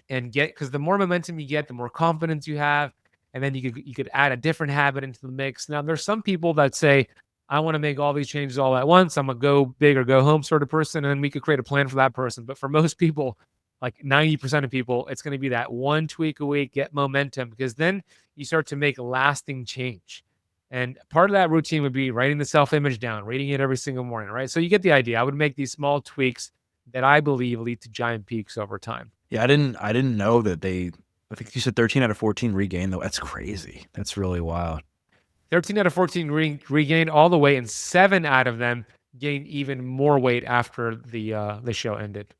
and because the more momentum you get, the more confidence you have. And then you could add a different habit into the mix. Now, there's some people that say, I want to make all these changes all at once. I'm a go big or go home sort of person. And we could create a plan for that person. But for most people, like 90% of people, it's going to be that one tweak a week, get momentum, because then you start to make lasting change. And part of that routine would be writing the self-image down, reading it every single morning, right? So you get the idea. I would make these small tweaks that I believe lead to giant peaks over time. Yeah, I didn't know that I think you said 13 out of 14 regained though. That's crazy. That's really wild. 13 out of 14 regained all the weight, and 7 out of them gained even more weight after the show ended.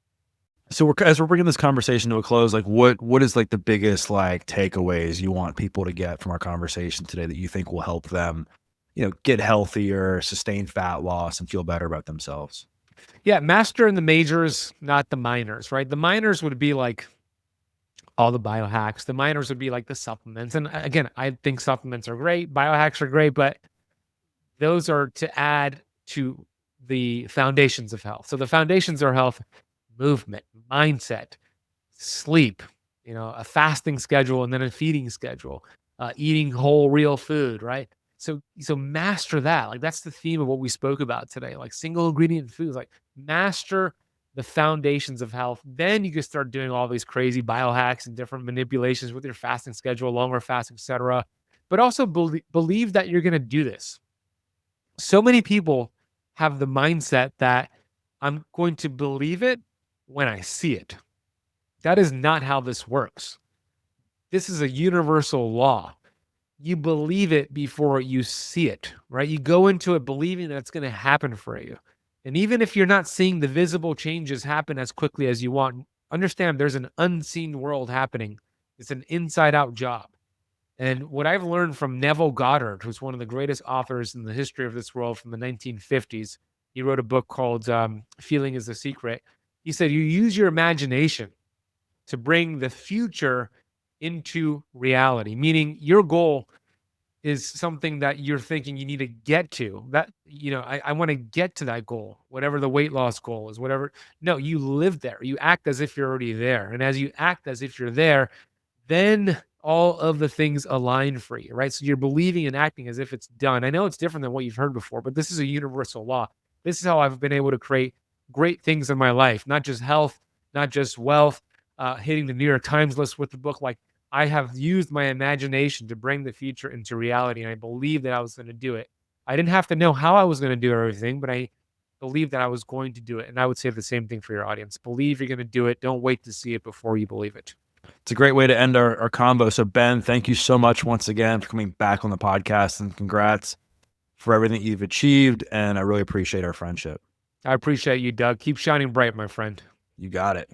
So as we're bringing this conversation to a close, like what is like the biggest like takeaways you want people to get from our conversation today that you think will help them, get healthier, sustain fat loss, and feel better about themselves? Yeah, master in the majors, not the minors, right? The minors would be like all the biohacks. The minors would be like the supplements. And again, I think supplements are great. Biohacks are great, but those are to add to the foundations of health. So the foundations are health, movement, mindset, sleep, a fasting schedule and then a feeding schedule, eating whole real food, right? So master that. Like that's the theme of what we spoke about today. Like single ingredient foods, like master the foundations of health. Then you can start doing all these crazy biohacks and different manipulations with your fasting schedule, longer fast, etc. But also believe that you're going to do this. So many people have the mindset that I'm going to believe it when I see it. That is not how this works. This is a universal law. You believe it before you see it, right? You go into it believing that it's going to happen for you. And even if you're not seeing the visible changes happen as quickly as you want, understand there's an unseen world happening. It's an inside out job. And what I've learned from Neville Goddard, who's one of the greatest authors in the history of this world from the 1950s, he wrote a book called Feeling is the Secret. He said, you use your imagination to bring the future into reality, meaning your goal is something that you're thinking you need to get to. That, I want to get to that goal, whatever the weight loss goal is, whatever. No, you live there. You act as if you're already there. And as you act as if you're there, then all of the things align for you, right? So you're believing and acting as if it's done. I know it's different than what you've heard before, but this is a universal law. This is how I've been able to create great things in my life, not just health, not just wealth, hitting the New York Times list with the book. Like I have used my imagination to bring the future into reality. And I believed that I was going to do it. I didn't have to know how I was going to do everything, but I believed that I was going to do it. And I would say the same thing for your audience. Believe you're going to do it. Don't wait to see it before you believe it. It's a great way to end our combo. So Ben, thank you so much once again for coming back on the podcast, and congrats for everything you've achieved. And I really appreciate our friendship. I appreciate you, Doug. Keep shining bright, my friend. You got it.